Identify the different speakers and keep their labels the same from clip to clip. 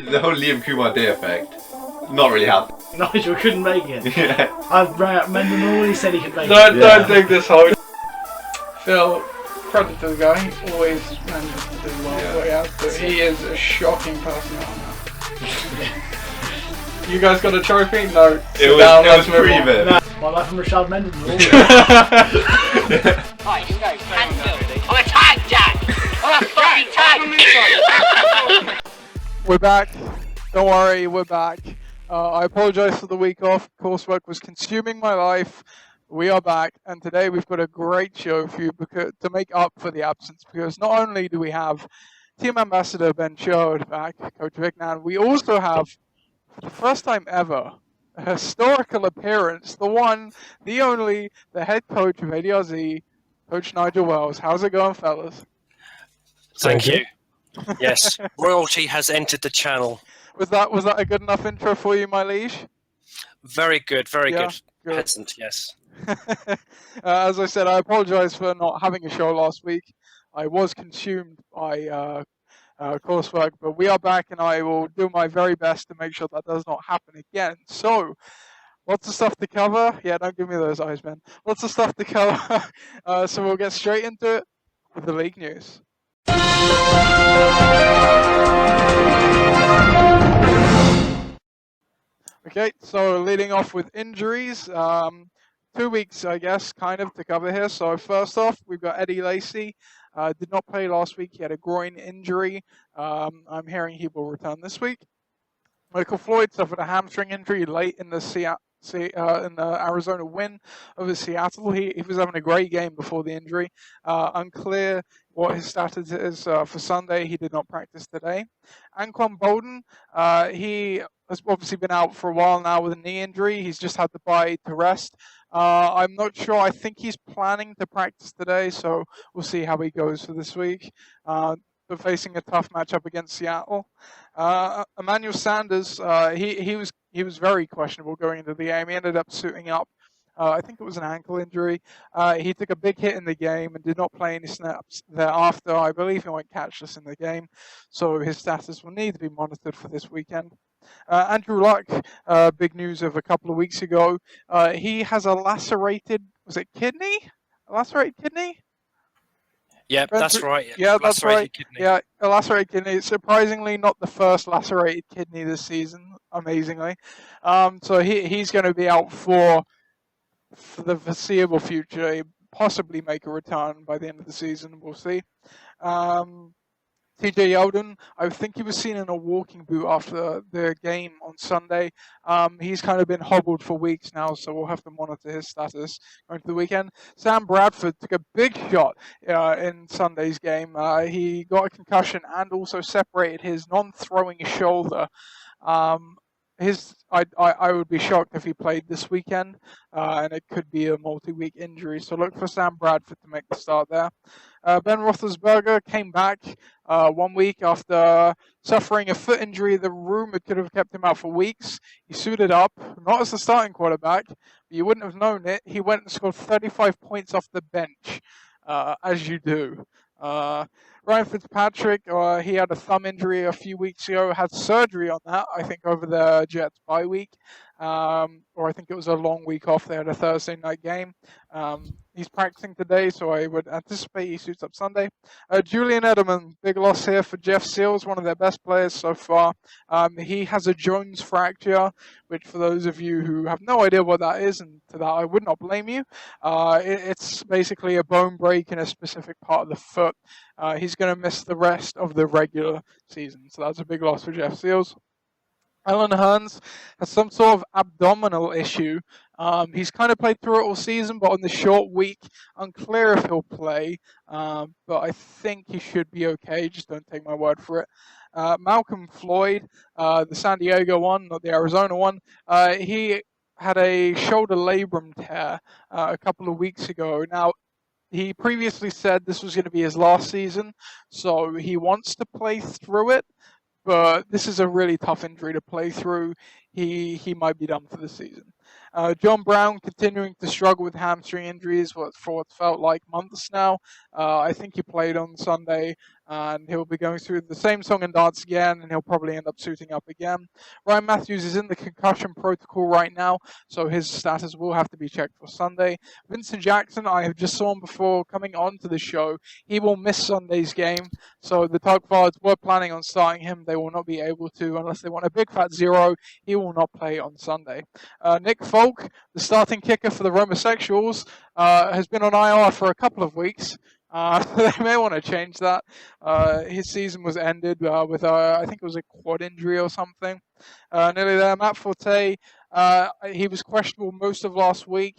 Speaker 1: The whole Liam Kumar Day effect, not really happened.
Speaker 2: Nigel couldn't make it.
Speaker 1: Yeah.
Speaker 2: I rang up Mendon all, he said he could make it.
Speaker 3: Don't dig this hole. Phil, credit to the guy, he always manages to do well what he has to. He is a shocking personality. You guys got a trophy? No.
Speaker 1: It was pre-bit.
Speaker 2: No, my life from Rashad Mendon.
Speaker 4: Right, you guys, I'm a tag jack! I'm a fucking tag!
Speaker 3: We're back. Don't worry, we're back. I apologise for the week off. Coursework was consuming my life. We are back, and today we've got a great show for you to make up for the absence, because not only do we have Team Ambassador Ben Sherwood back, Coach of IKNAN, we also have, for the first time ever, a historical appearance, the one, the only, the head coach of ADRZ, Coach Nigel Wells. How's it going, fellas?
Speaker 5: Thank you. Yes, royalty has entered the channel.
Speaker 3: Was that a good enough intro for you, my liege?
Speaker 5: Very good, very good.
Speaker 3: Good.
Speaker 5: Peasant, yes.
Speaker 3: As I said, I apologise for not having a show last week. I was consumed by coursework, but we are back, and I will do my very best to make sure that does not happen again. So, lots of stuff to cover. Yeah, don't give me those eyes, man. Lots of stuff to cover. So we'll get straight into it with the league news. Okay, so leading off with injuries, 2 weeks, I guess, kind of to cover here. So first off, we've got Eddie Lacy. Did not play last week. He had a groin injury. I'm hearing he will return this week. Michael Floyd suffered a hamstring injury late in the Arizona win over Seattle. He was having a great game before the injury. Unclear what his status is for Sunday. He did not practice today. Anquan Bolden, he has obviously been out for a while now with a knee injury. He's just had the bye to rest. I'm not sure. I think he's planning to practice today, so we'll see how he goes for this week. But facing a tough matchup against Seattle. Emmanuel Sanders, he was very questionable going into the game. He ended up suiting up. I think it was an ankle injury. He took a big hit in the game and did not play any snaps thereafter. I believe he went catchless in the game, so his status will need to be monitored for this weekend. Andrew Luck, big news of a couple of weeks ago. He has a lacerated, was it kidney? A lacerated kidney?
Speaker 5: Yeah, that's right.
Speaker 3: Yeah, that's right.
Speaker 5: Kidney.
Speaker 3: Yeah, a lacerated kidney. Surprisingly, not the first lacerated kidney this season, amazingly. So he's going to be out for the foreseeable future. He possibly make a return by the end of the season. We'll see. TJ Yeldon, I think he was seen in a walking boot after the game on Sunday. He's kind of been hobbled for weeks now, so we'll have to monitor his status going to the weekend. Sam Bradford took a big shot in Sunday's game. He got a concussion and also separated his non-throwing shoulder. I would be shocked if he played this weekend, and it could be a multi-week injury. So look for Sam Bradford to make the start there. Ben Roethlisberger came back 1 week after suffering a foot injury. The rumor could have kept him out for weeks. He suited up, not as the starting quarterback, but you wouldn't have known it. He went and scored 35 points off the bench, as you do. Ryan Fitzpatrick, he had a thumb injury a few weeks ago, had surgery on that, I think, over the Jets bye week. Or I think it was a long week off. They had a Thursday night game. He's practicing today, so I would anticipate he suits up Sunday. Julian Edelman, big loss here for Jeff Seals, one of their best players so far. He has a Jones fracture, which for those of you who have no idea what that is, and to that I would not blame you, it's basically a bone break in a specific part of the foot. He's going to miss the rest of the regular season, so that's a big loss for Jeff Seals. Alan Hearns has some sort of abdominal issue. He's kind of played through it all season, but on the short week, unclear if he'll play. But I think he should be okay. Just don't take my word for it. Malcolm Floyd, the San Diego one, not the Arizona one, he had a shoulder labrum tear a couple of weeks ago. Now, he previously said this was going to be his last season, so he wants to play through it. But this is a really tough injury to play through. He might be done for the season. John Brown continuing to struggle with hamstring injuries for what felt like months now. I think he played on Sunday, and he'll be going through the same song and dance again, and he'll probably end up suiting up again. Ryan Matthews is in the concussion protocol right now, so his status will have to be checked for Sunday. Vincent Jackson, I have just saw him before coming on to the show. He will miss Sunday's game, so the Tugvards were planning on starting him. They will not be able to unless they want a big fat 0. He will not play on Sunday. Nick Folk, the starting kicker for the Homosexuals, has been on IR for a couple of weeks. They may want to change that. His season was ended with, I think it was a quad injury or something. Nearly there. Matt Forte, he was questionable most of last week.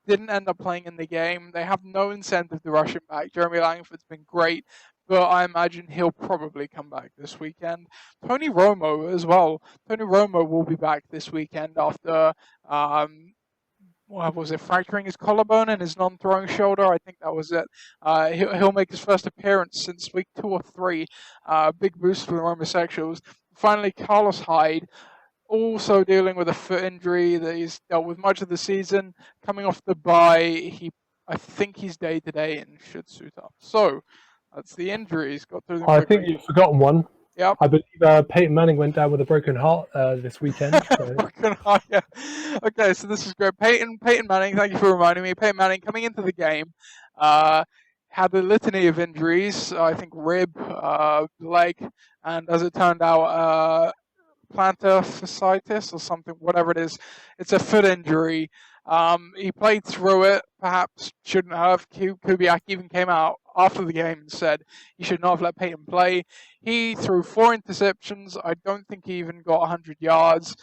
Speaker 3: Didn't end up playing in the game. They have no incentive to rush him back. Jeremy Langford's been great, but I imagine he'll probably come back this weekend. Tony Romo as well. Tony Romo will be back this weekend after fracturing his collarbone and his non-throwing shoulder. I think that was it. He'll make his first appearance since week 2 or 3. Big boost for the Homosexuals. Finally, Carlos Hyde, also dealing with a foot injury that he's dealt with much of the season. Coming off the bye, I think he's day-to-day and should suit up. So, that's the injuries. Got through them
Speaker 6: I
Speaker 3: quickly.
Speaker 6: think you've forgotten one.
Speaker 3: Yep.
Speaker 6: I believe Peyton Manning went down with a broken heart this weekend. So.
Speaker 3: Broken heart, yeah. Okay, so this is great. Peyton Manning, thank you for reminding me. Peyton Manning coming into the game had a litany of injuries. I think rib, leg, and as it turned out, plantar fasciitis or something, whatever it is. It's a foot injury. He played through it, perhaps shouldn't have. Kubiak even came out after the game and said he should not have let Peyton play. He threw 4 interceptions. I don't think he even got 100 yards.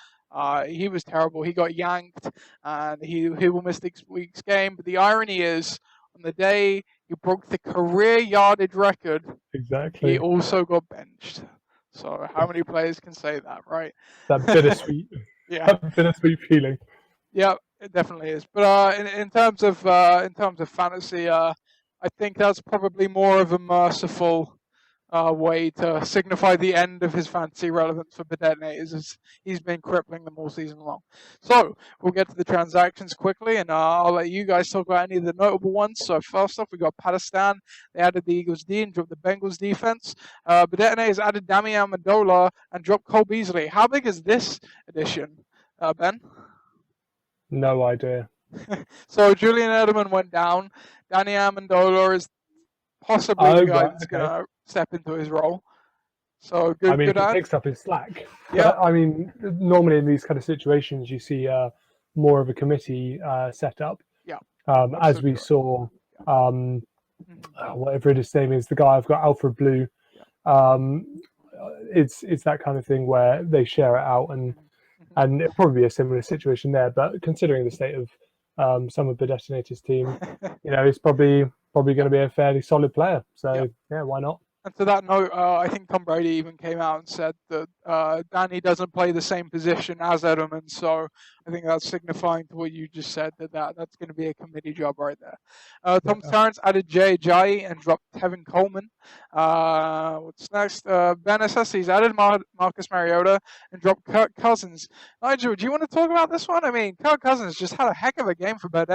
Speaker 3: He was terrible. He got yanked, and he will miss this week's game. But the irony is, on the day he broke the career yardage record,
Speaker 6: exactly,
Speaker 3: he also got benched. So how many players can say that, right?
Speaker 6: That bittersweet, that bittersweet feeling.
Speaker 3: Yeah, it definitely is. But in terms of fantasy, I think that's probably more of a merciful way to signify the end of his fantasy relevance for Bedetonators, as he's been crippling them all season long. So we'll get to the transactions quickly, and I'll let you guys talk about any of the notable ones. So first off, we got Pakistan. They added the Eagles D and dropped the Bengals defense. Bedetonators added Damian Amendola and dropped Cole Beasley. How big is this addition, Ben?
Speaker 6: No idea.
Speaker 3: So Julian Edelman went down. Danny Amendola is possibly the guy that's going to step into his role. So good.
Speaker 6: I mean,
Speaker 3: good
Speaker 6: he
Speaker 3: ad.
Speaker 6: picks up his slack.
Speaker 3: Yeah.
Speaker 6: I mean, normally in these kind of situations, you see more of a committee set up.
Speaker 3: Yeah.
Speaker 6: As we saw, whatever his name is, the guy I've got, Alfred Blue. Yeah. It's that kind of thing where they share it out, and it'll probably be a similar situation there. But considering the state of some of the Detonators team, he's probably going to be a fairly solid player. So yeah, why not?
Speaker 3: And to that note, I think Tom Brady even came out and said that Danny doesn't play the same position as Edelman. So I think that's signifying to what you just said, that's going to be a committee job right there. Tom Terrence added Jay Ajayi and dropped Tevin Coleman. What's next? Ben Assessis added Marcus Mariota and dropped Kirk Cousins. Nigel, do you want to talk about this one? I mean, Kirk Cousins just had a heck of a game for Ben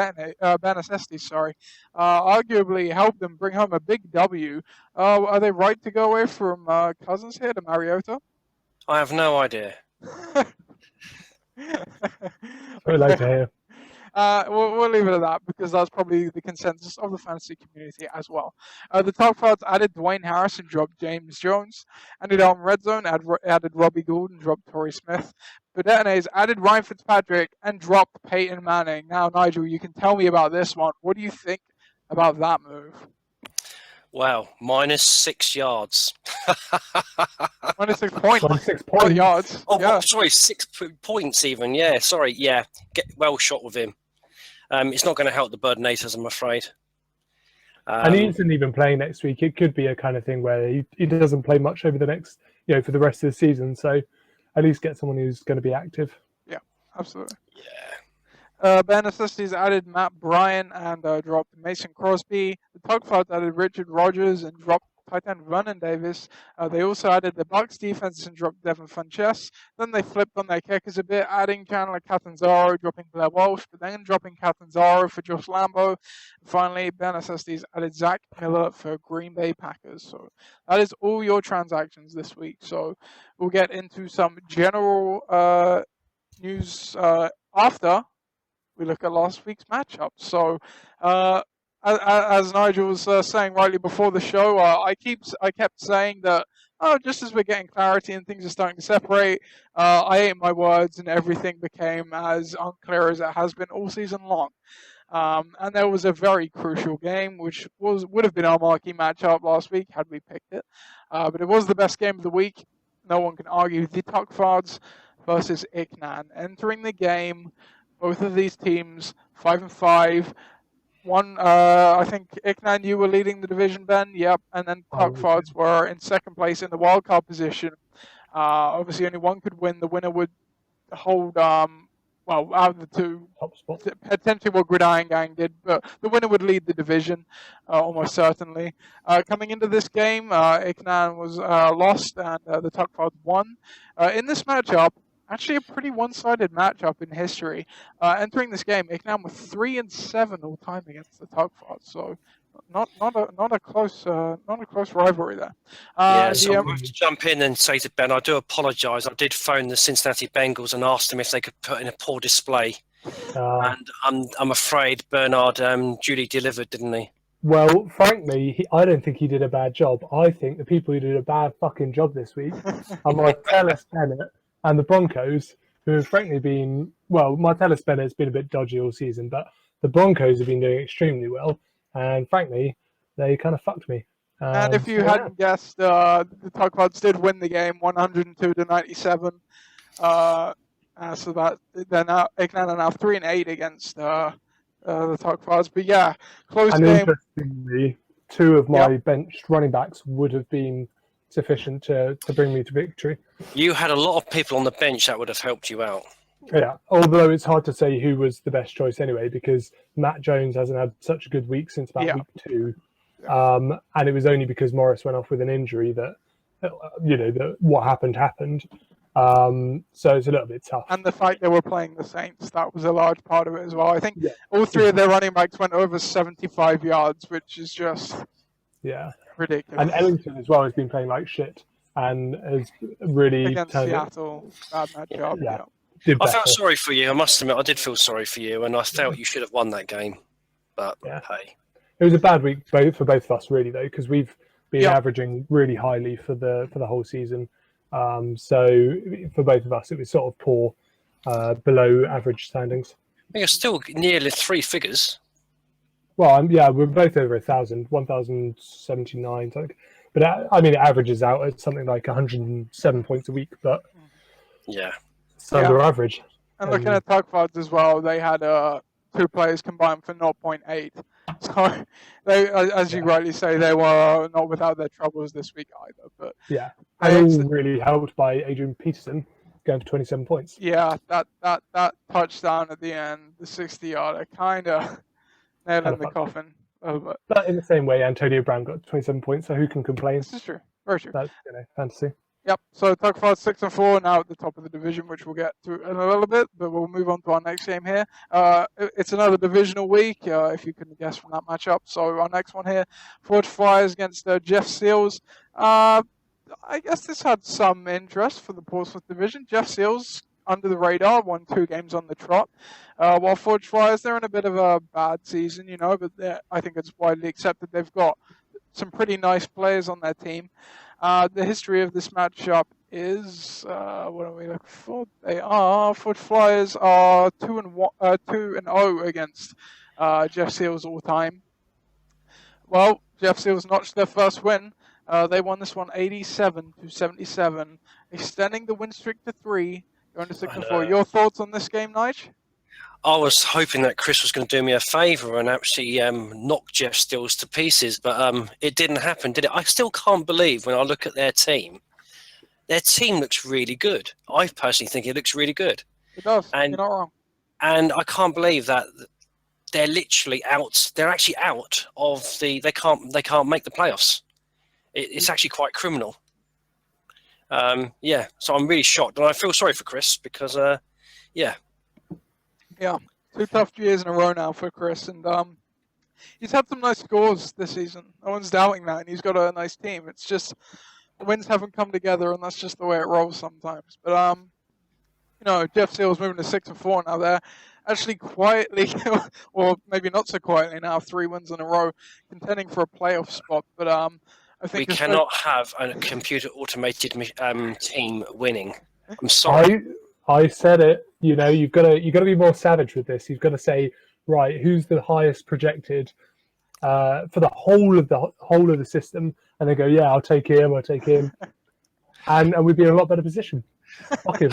Speaker 3: Assessis, arguably helped them bring home a big W. Are they right to go away from Cousins here to Mariota?
Speaker 5: I have no idea.
Speaker 6: Very like to hear.
Speaker 3: We'll leave it at that because that's probably the consensus of the fantasy community as well. The top cards added Dwayne Harris and dropped James Jones. Added Elm Red Zone, added Robbie Gould and dropped Torrey Smith. The Detonators added Ryan Fitzpatrick and dropped Peyton Manning. Now, Nigel, you can tell me about this one. What do you think about that move?
Speaker 5: Wow, minus 6 yards.
Speaker 3: Minus 6 points.
Speaker 6: Minus 6 points.
Speaker 3: Yards.
Speaker 5: Oh,
Speaker 3: yeah.
Speaker 5: sorry, 6 points even. Yeah, sorry. Yeah, get well shot with him. It's not going to help the Birdnators, I'm afraid.
Speaker 6: And he isn't even playing next week. It could be a kind of thing where he doesn't play much over the next, for the rest of the season. So at least get someone who's going to be active.
Speaker 3: Yeah, absolutely.
Speaker 5: Yeah.
Speaker 3: Ben Assestis added Matt Bryan and dropped Mason Crosby. The Tugfarts added Richard Rodgers and dropped tight end Vernon Davis. They also added the Bucks defense and dropped Devin Funchess. Then they flipped on their kickers a bit, adding Chandler Catanzaro, dropping Blair Walsh, but then dropping Catanzaro for Josh Lambo. And finally, Ben Estes added Zach Miller for Green Bay Packers. So that is all your transactions this week. So we'll get into some general news after we look at last week's matchup. So, as Nigel was saying rightly before the show, I kept saying that, just as we're getting clarity and things are starting to separate, I ate my words and everything became as unclear as it has been all season long. And there was a very crucial game, which would have been our marquee matchup last week had we picked it. But it was the best game of the week. No one can argue. The Tuckfards versus IKNAN. Entering the game, both of these teams 5-5. One, I think IKNAN, you were leading the division, Ben. Yep, and then Tuckfards were in second place in the wildcard position. Obviously, only one could win. The winner would hold, out of the two,
Speaker 6: Top spot.
Speaker 3: potentially what Gridiron Gang did, but the winner would lead the division, almost certainly. Coming into this game, IKNAN was lost and the Tuckfards won. In this matchup, actually a pretty one-sided matchup in history. Entering this game, IKNAN were 3-7 all time against the Tuckfards, so not a close rivalry there.
Speaker 5: So I'm going to jump in and say to Ben, I do apologise. I did phone the Cincinnati Bengals and asked them if they could put in a poor display, and I'm afraid Bernard duly delivered, didn't he?
Speaker 6: Well, frankly, I don't think he did a bad job. I think the people who did a bad fucking job this week are Martellus Bennett and the Broncos, who have frankly been, Martellus Bennett's been a bit dodgy all season, but the Broncos have been doing extremely well. And frankly, they kind of fucked me.
Speaker 3: And if you hadn't guessed, the Tuckfards did win the game, 102-97. So that they're now IKNAN are now 3-8 against the Tuckfards. But yeah, close
Speaker 6: and
Speaker 3: game.
Speaker 6: Interestingly, two of my benched running backs would have been sufficient to bring me to victory.
Speaker 5: You had a lot of people on the bench that would have helped you out.
Speaker 6: Yeah, although it's hard to say who was the best choice anyway, because Matt Jones hasn't had such a good week since about week 2. And it was only because Morris went off with an injury that, that what happened. So it's a little bit tough.
Speaker 3: And the fact they were playing the Saints, that was a large part of it as well. I think all three of their running backs went over 75 yards, which is just ridiculous.
Speaker 6: And Ellington as well has been playing like shit and has really
Speaker 3: against Seattle, bad matchup.
Speaker 5: I felt sorry for you. I must admit, I did feel sorry for you, and I felt you should have won that game. But hey,
Speaker 6: it was a bad week for both of us, really, though, because we've been averaging really highly for the whole season. So for both of us, it was sort of poor, below average standings.
Speaker 5: I think it's still nearly 3 figures.
Speaker 6: Well, we're both over 1,000, 1,079 something. But it averages out at something like 107 points a week. But it's under average.
Speaker 3: And looking at Tuckfards as well, they had 2 players combined for 0.8. So, they, as you rightly say, they were not without their troubles this week either. But
Speaker 6: and all really helped by Adrian Peterson going for 27 points.
Speaker 3: Yeah, that touchdown at the end, the 60-yarder, kind of nailed in the coffin.
Speaker 6: But in the same way, Antonio Brown got 27 points, so who can complain?
Speaker 3: This is true. Very true.
Speaker 6: That's fantasy.
Speaker 3: Yep. So Tuckfards 6-4 now at the top of the division, which we'll get to in a little bit. But we'll move on to our next game here. It's another divisional week, if you couldn't guess from that matchup. So our next one here, Forge Flyers against Jeff Seals. I guess this had some interest for the Portsmouth division. Jeff Seals, under the radar, won 2 games on the trot. While Forge Flyers, they're in a bit of a bad season, but I think it's widely accepted they've got some pretty nice players on their team. The history of this matchup is, what are we looking for? Forge Flyers are 2-0 against Jeff Seals all time. Well, Jeff Seals notched their first win. They won this one 87-77, extending the win streak to 3, going to 6-4. Your thoughts on this game, Nige?
Speaker 5: I was hoping that Chris was going to do me a favour and actually knock Jeff Stills to pieces, but it didn't happen, did it? I still can't believe when I look at their team looks really good. I personally think it looks really good.
Speaker 3: It does. You're not wrong.
Speaker 5: And I can't believe that they're literally out. They're actually out of the. They can't make the playoffs. It's actually quite criminal. So I'm really shocked, and I feel sorry for Chris because,
Speaker 3: Yeah, 2 tough years in a row now for Chris, and he's had some nice scores this season. No one's doubting that, and he's got a nice team. It's just the wins haven't come together, and that's just the way it rolls sometimes. But Jeff Seal's moving to 6-4 now. They're actually quietly, or maybe not so quietly now, 3 wins in a row, contending for a playoff spot. But I think
Speaker 5: we cannot have a computer automated team winning. I'm sorry.
Speaker 6: I said it. You've got to be more savage with this. You've got to say, right, who's the highest projected for the whole of the system, and they go, yeah, I'll take him, and we'd be in a lot better position. Fuck him,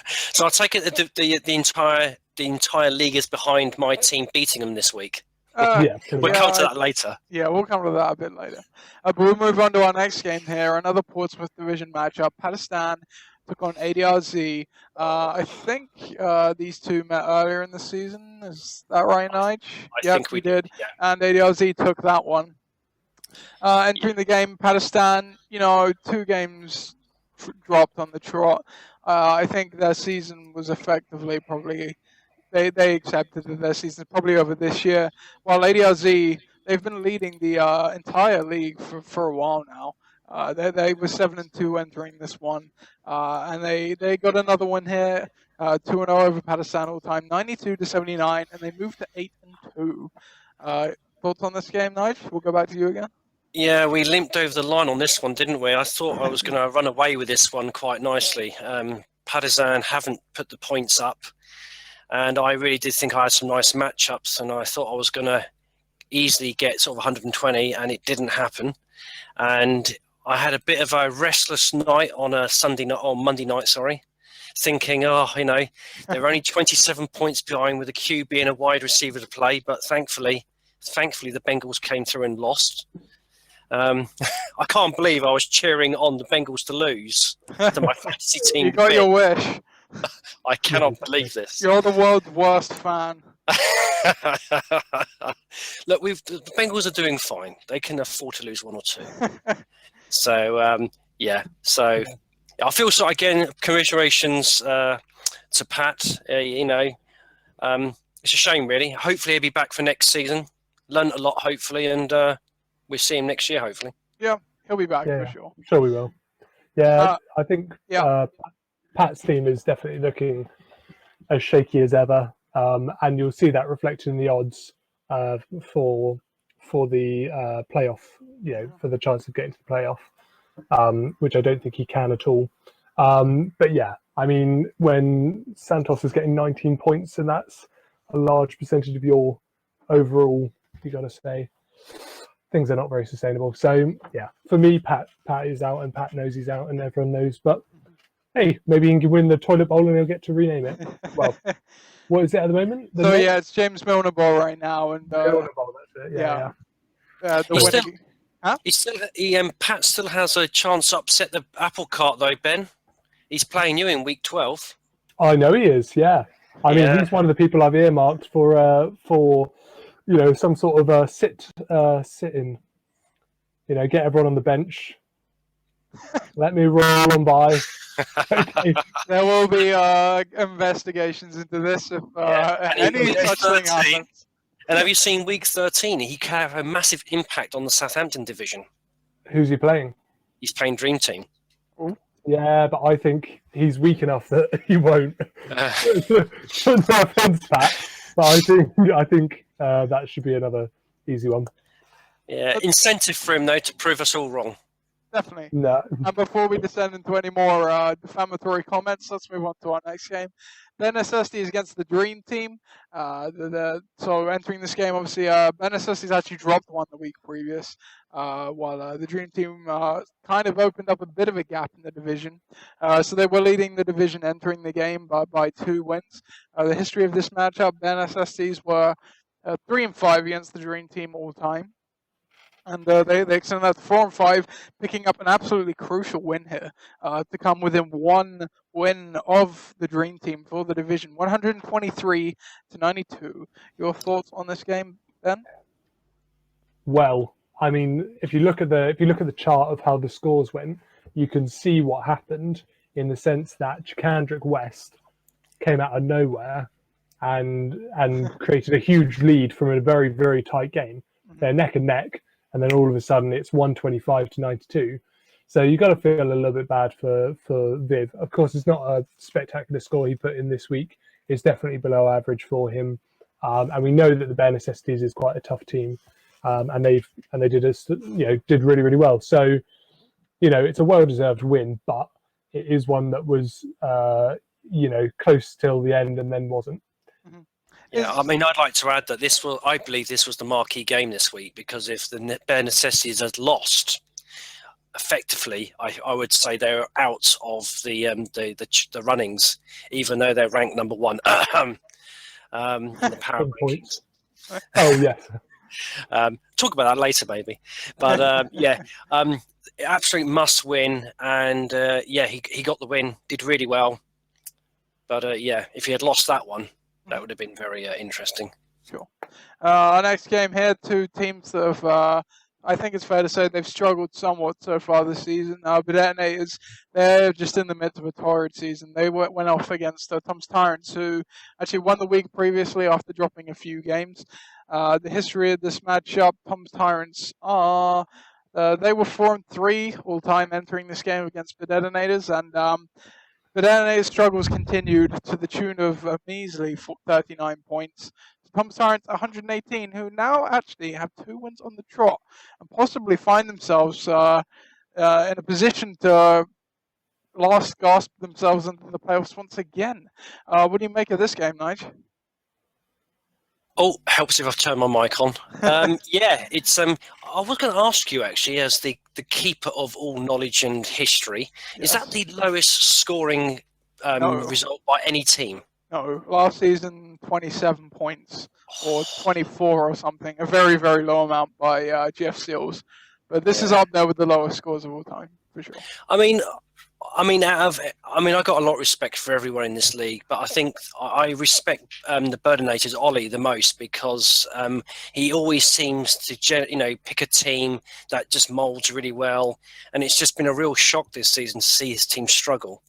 Speaker 5: So I'll take it that the entire league is behind my team beating them this week. We'll come to that later.
Speaker 3: Yeah, we'll come to that a bit later. But we'll move on to our next game here. Another Portsmouth Division matchup. Pakistan took on ADRZ. I think these two met earlier in the season. Is that right, Nige?
Speaker 5: I think we did. Yeah.
Speaker 3: And ADRZ took that one. Entering the game, Pakistan, 2 games dropped on the trot. I think their season was effectively probably... They accepted that their season is probably over this year. While ADRZ, they've been leading the entire league for a while now. They were 7-2 entering this one, and they got another one here, 2-0 over Pakistan all time, 92-79, and they moved to 8-2. Thoughts on this game, Nige? We'll go back to you again.
Speaker 5: Yeah, we limped over the line on this one, didn't we? I thought I was going to run away with this one quite nicely. Pakistan haven't put the points up. And I really did think I had some nice matchups, and I thought I was going to easily get sort of 120, and it didn't happen. And I had a bit of a restless night on Monday night, thinking, they're only 27 points behind with a QB and a wide receiver to play, but thankfully the Bengals came through and lost. I can't believe I was cheering on the Bengals to lose to my fantasy team.
Speaker 3: You got your wish.
Speaker 5: I cannot believe this.
Speaker 3: You're the world's worst fan.
Speaker 5: Look, the Bengals are doing fine. They can afford to lose 1 or 2. So, So, I feel so. Again, commiserations to Pat. It's a shame, really. Hopefully, he'll be back for next season. Learned a lot, hopefully, and we'll see him next year, hopefully.
Speaker 3: Yeah, he'll be back for sure.
Speaker 6: I'm sure we will. Yeah, I think Pat's team is definitely looking as shaky as ever, and you'll see that reflected in the odds for the playoff. For the chance of getting to the playoff, which I don't think he can at all. But yeah, I mean, when Santos is getting 19 points, and that's a large percentage of your overall, you got to say, things are not very sustainable. So yeah, for me, Pat is out, and Pat knows he's out, and everyone knows. But hey, maybe he can win the toilet bowl and he'll get to rename it. Well, what is it at the moment?
Speaker 3: It's James Milner Bowl right now, and
Speaker 6: Milner Bowl, that's it. Yeah.
Speaker 5: Pat still has a chance to upset the apple cart, though, Ben. He's playing you in week 12.
Speaker 6: I know he is. Yeah, I mean, he's one of the people I've earmarked for some sort of sit-in. Get everyone on the bench. Let me roll on by. Okay.
Speaker 3: There will be investigations into this if any such thing happens.
Speaker 5: And have you seen week 13? He can have a massive impact on the Southampton division.
Speaker 6: Who's he playing?
Speaker 5: He's playing Dream Team.
Speaker 3: Ooh.
Speaker 6: Yeah, but I think he's weak enough that he won't. No offense, Pat, but I think that should be another easy one.
Speaker 5: Yeah, incentive for him though to prove us all wrong.
Speaker 3: Definitely.
Speaker 6: No.
Speaker 3: And before we descend into any more defamatory comments, let's move on to our next game. The necessity is against the Dream Team. So entering this game, obviously, necessity's actually dropped one the week previous, while the Dream Team kind of opened up a bit of a gap in the division. So they were leading the division entering the game by 2 wins. The history of this matchup, the necessities were 3-5 against the Dream Team all time. And they extended that to 4-5, picking up an absolutely crucial win here to come within 1 win of the Dream Team for the division, 123-92. Your thoughts on this game, Ben?
Speaker 6: Well, I mean, if you look at the chart of how the scores went, you can see what happened in the sense that Chikandrick West came out of nowhere and created a huge lead from a very, very tight game. They're neck and neck, and then all of a sudden it's 125 to 92. So you got to feel a little bit bad for Viv. Of course, it's not a spectacular score he put in this week. It's definitely below average for him, and we know that the Bare Necessities is quite a tough team, and they did really, really well. So, it's a well-deserved win, but it is one that was close till the end and then wasn't.
Speaker 5: Yeah, I mean, I'd like to add that I believe this was the marquee game this week, because if the Bare Necessities had lost, effectively, I would say they're out of the runnings, even though they're ranked number one in the power rankings.
Speaker 6: Oh yes.
Speaker 5: Talk about that later, maybe. But absolute must win, and he got the win, did really well. But if he had lost that one, that would have been very interesting.
Speaker 3: Sure. Our next game here, two teams that have, I think it's fair to say they've struggled somewhat so far this season. But Detonators, they're just in the midst of a torrid season. They went off against Tom's Tyrants, who actually won the week previously after dropping a few games. The history of this matchup, Tom's Tyrants are, they were 4-3 all time entering this game against the Detonators, and the Detonators' struggles continued to the tune of a measly 39 points. Tom's Tyrants 118, who now actually have 2 wins on the trot and possibly find themselves in a position to last gasp themselves into the playoffs once again. What do you make of this game, Nigel?
Speaker 5: Oh, helps if I've turned my mic on. It's. I was going to ask you actually, as the keeper of all knowledge and history, is that the lowest scoring result by any team?
Speaker 3: No, last season 27 points or 24 or something, a very, very low amount by Jeff Seals. But this is up there with the lowest scores of all time, for sure.
Speaker 5: I mean, I got a lot of respect for everyone in this league, but I think I respect the Burdenators Ollie the most, because he always seems to pick a team that just molds really well, and it's just been a real shock this season to see his team struggle.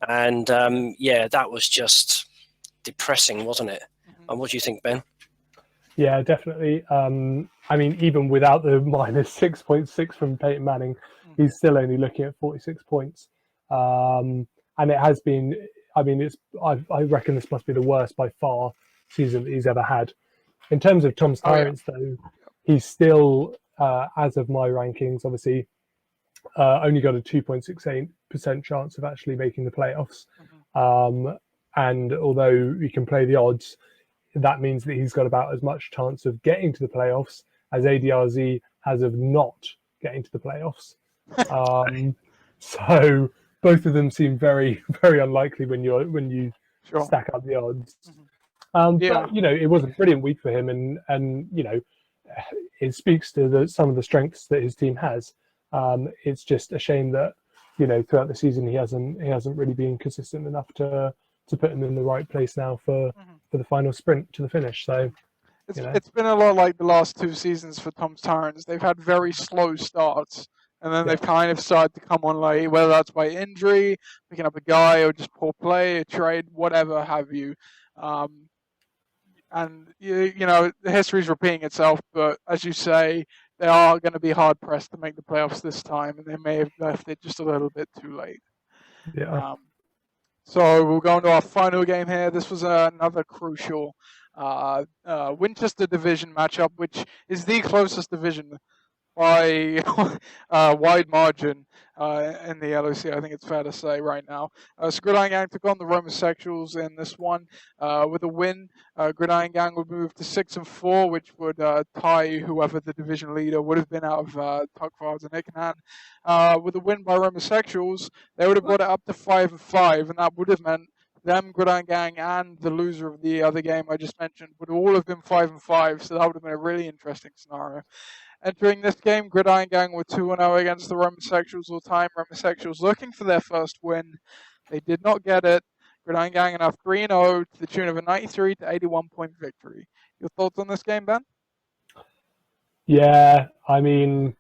Speaker 5: And that was just depressing, wasn't it? And what do you think, Ben?
Speaker 6: Yeah, definitely. I mean, even without the minus 6.6 from Peyton Manning, he's still only looking at 46 points. And it has been, I mean, I reckon this must be the worst by far season that he's ever had. In terms of Tom's Tyrants, though, he's still, as of my rankings, obviously, only got a 2.68% chance of actually making the playoffs. And although we can play the odds, that means that he's got about as much chance of getting to the playoffs as ADRZ has of not getting to the playoffs. So both of them seem very, very unlikely when you stack up the odds. But it was a brilliant week for him, and it speaks to some of the strengths that his team has. It's just a shame that throughout the season he hasn't really been consistent enough to put him in the right place now for the final sprint to the finish. So
Speaker 3: it's been a lot like the last 2 seasons for Tom's Tyrants. They've had very slow starts, and then they've kind of started to come on late, whether that's by injury, picking up a guy, or just poor play, a trade, whatever have you. And the history's repeating itself, but as you say, they are going to be hard pressed to make the playoffs this time, and they may have left it just a little bit too late. So we'll go into our final game here. This was another crucial Winchester division matchup, which is the closest division by a wide margin in the LOC, I think it's fair to say right now. So Gridiron Gang took on the Romosexuals in this one. With a win, Gridiron Gang would move to 6-4, which would tie whoever the division leader would have been out of Tuckfiles and IKNAN. With a win by Romosexuals, they would have brought it up to 5-5, and that would have meant them, Gridiron Gang, and the loser of the other game I just mentioned would all have been 5-5, so that would have been a really interesting scenario. Entering this game, Gridiron Gang were 2-0 against the Romosexuals all time. Romosexuals looking for their first win. They did not get it. Gridiron Gang are now 3-0 to the tune of a 93 to 81 point victory. Your thoughts on this game, Ben?
Speaker 6: Yeah, I mean,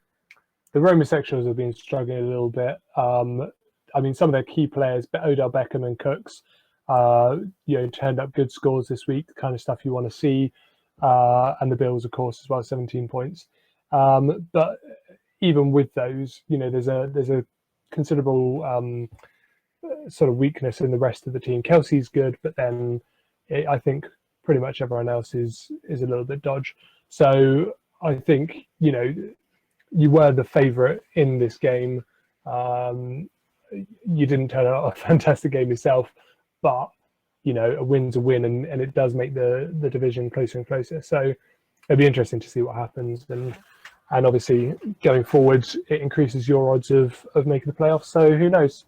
Speaker 6: the Homosexuals have been struggling a little bit. I mean, some of their key players, Odell Beckham and Cooks, turned up good scores this week, the kind of stuff you want to see. And the Bills, of course, as well, 17 points. But even with those, there's a considerable sort of weakness in the rest of the team. Kelsey's good, but then I think pretty much everyone else is a little bit dodge. So I think, you were the favourite in this game. You didn't turn out a fantastic game yourself, but a win's a win, and it does make the division closer and closer. So it'll be interesting to see what happens, and obviously going forward, it increases your odds of making the playoffs. So who knows?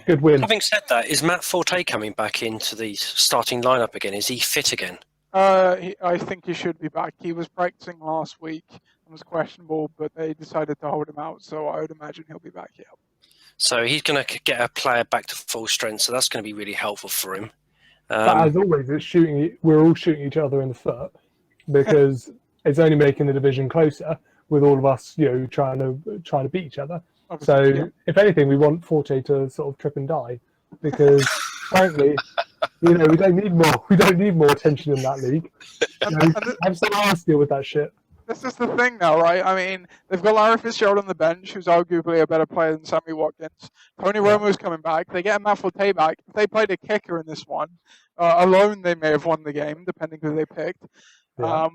Speaker 6: Good win.
Speaker 5: Having said that, is Matt Forte coming back into the starting lineup again? Is he fit again?
Speaker 3: I think he should be back. He was practicing last week and was questionable, but they decided to hold him out. So I would imagine he'll be back here.
Speaker 5: So he's going to get a player back to full strength. So that's going to be really helpful for him.
Speaker 6: But as always, we're all shooting each other in the foot because it's only making the division closer with all of us, trying to beat each other.
Speaker 3: Obviously,
Speaker 6: so if anything, we want Forte to sort of trip and die because frankly, we don't need more. We don't need more attention in that league. Have someone else deal with that shit.
Speaker 3: This is the thing now, right? I mean, they've got Larry Fitzgerald on the bench, who's arguably a better player than Sammy Watkins. Tony Romo's coming back. They get Matt Forte back. If they played a kicker in this one, alone they may have won the game, depending who they picked.
Speaker 6: Yeah.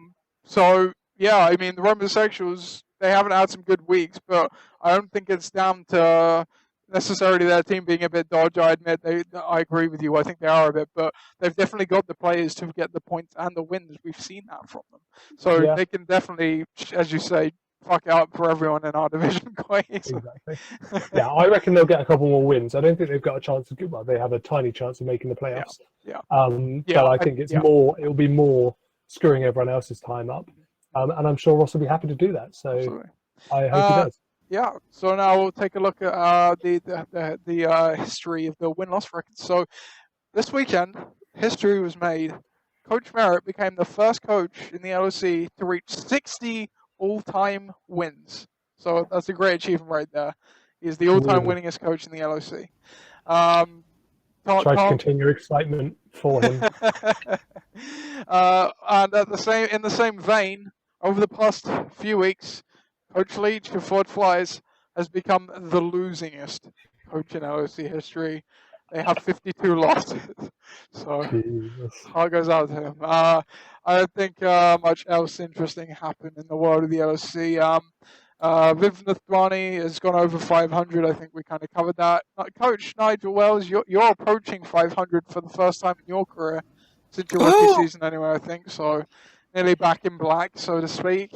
Speaker 3: I mean, the Homosexuals, they haven't had some good weeks, but I don't think it's down to necessarily their team being a bit dodgy. I admit, I agree with you. I think they are a bit, but they've definitely got the players to get the points and the wins. We've seen that from them. So they can definitely, as you say, fuck out for everyone in our division quite easily.
Speaker 6: Exactly. Yeah, I reckon they'll get a couple more wins. I don't think they've got a chance of, well, they have a tiny chance of making the playoffs. But I think it'll be more screwing everyone else's time up. And I'm sure Ross will be happy to do that. So absolutely. I hope he does.
Speaker 3: Yeah, so now we'll take a look at the history of the win-loss record. So this weekend, history was made. Coach Merritt became the first coach in the LOC to reach 60 all-time wins. So that's a great achievement right there. He's the all-time winningest coach in the LOC.
Speaker 6: Try to continue excitement for him.
Speaker 3: And in the same vein, over the past few weeks, Coach Leach of Ford Flyers has become the losingest coach in LOC history. They have 52 losses. So heart goes out to him. I don't think much else interesting happened in the world of the LOC. Viv Nathrani has gone over 500. I think we kind of covered that. Coach Nigel Wells, you're approaching 500 for the first time in your career since your rookie season anyway, I think. So nearly back in black, so to speak.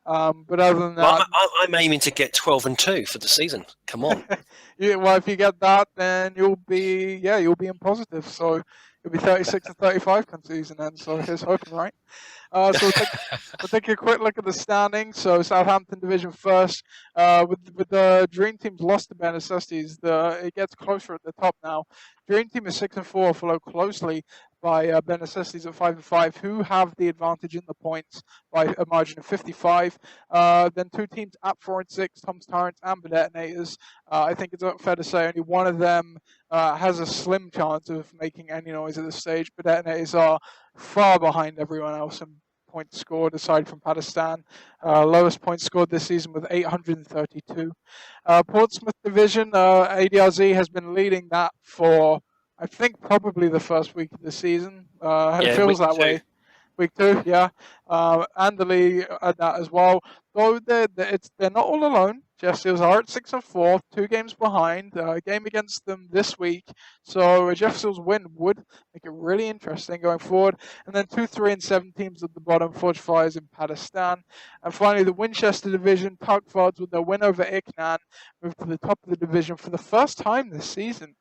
Speaker 3: But other than that,
Speaker 5: I'm aiming to get 12-2 for the season. Come on.
Speaker 3: Well, if you get that, then you'll be in positive. So you'll be 36-35 come season end. So here's hoping, right? So we'll take a quick look at the standings. So Southampton division first, with the Dream Team's lost to Benessestes. It gets closer at the top now. Dream Team is 6-4, followed closely by Benessestes at 5-5, who have the advantage in the points by a margin of 55. Then two teams at 4-6, Tom's Tyrants and the Detonators. I think it's fair to say only one of them has a slim chance of making any noise at this stage. But Detonators are far behind everyone else in points scored, aside from Pakistan. Lowest points scored this season with 832. Portsmouth division, ADRZ has been leading that for, I think, probably the first week of the season. It feels that way. Week 2, yeah. And the league at that as well. Though they're not all alone. Jeff Seals are at 6-4, 2 games behind. A game against them this week. So a Jeff Seals win would make it really interesting going forward. And then 2, 3, and 7 teams at the bottom, Forge Flyers in Pakistan. And finally, the Winchester division, Tuckfords, with their win over IKNAN, moved to the top of the division for the first time this season.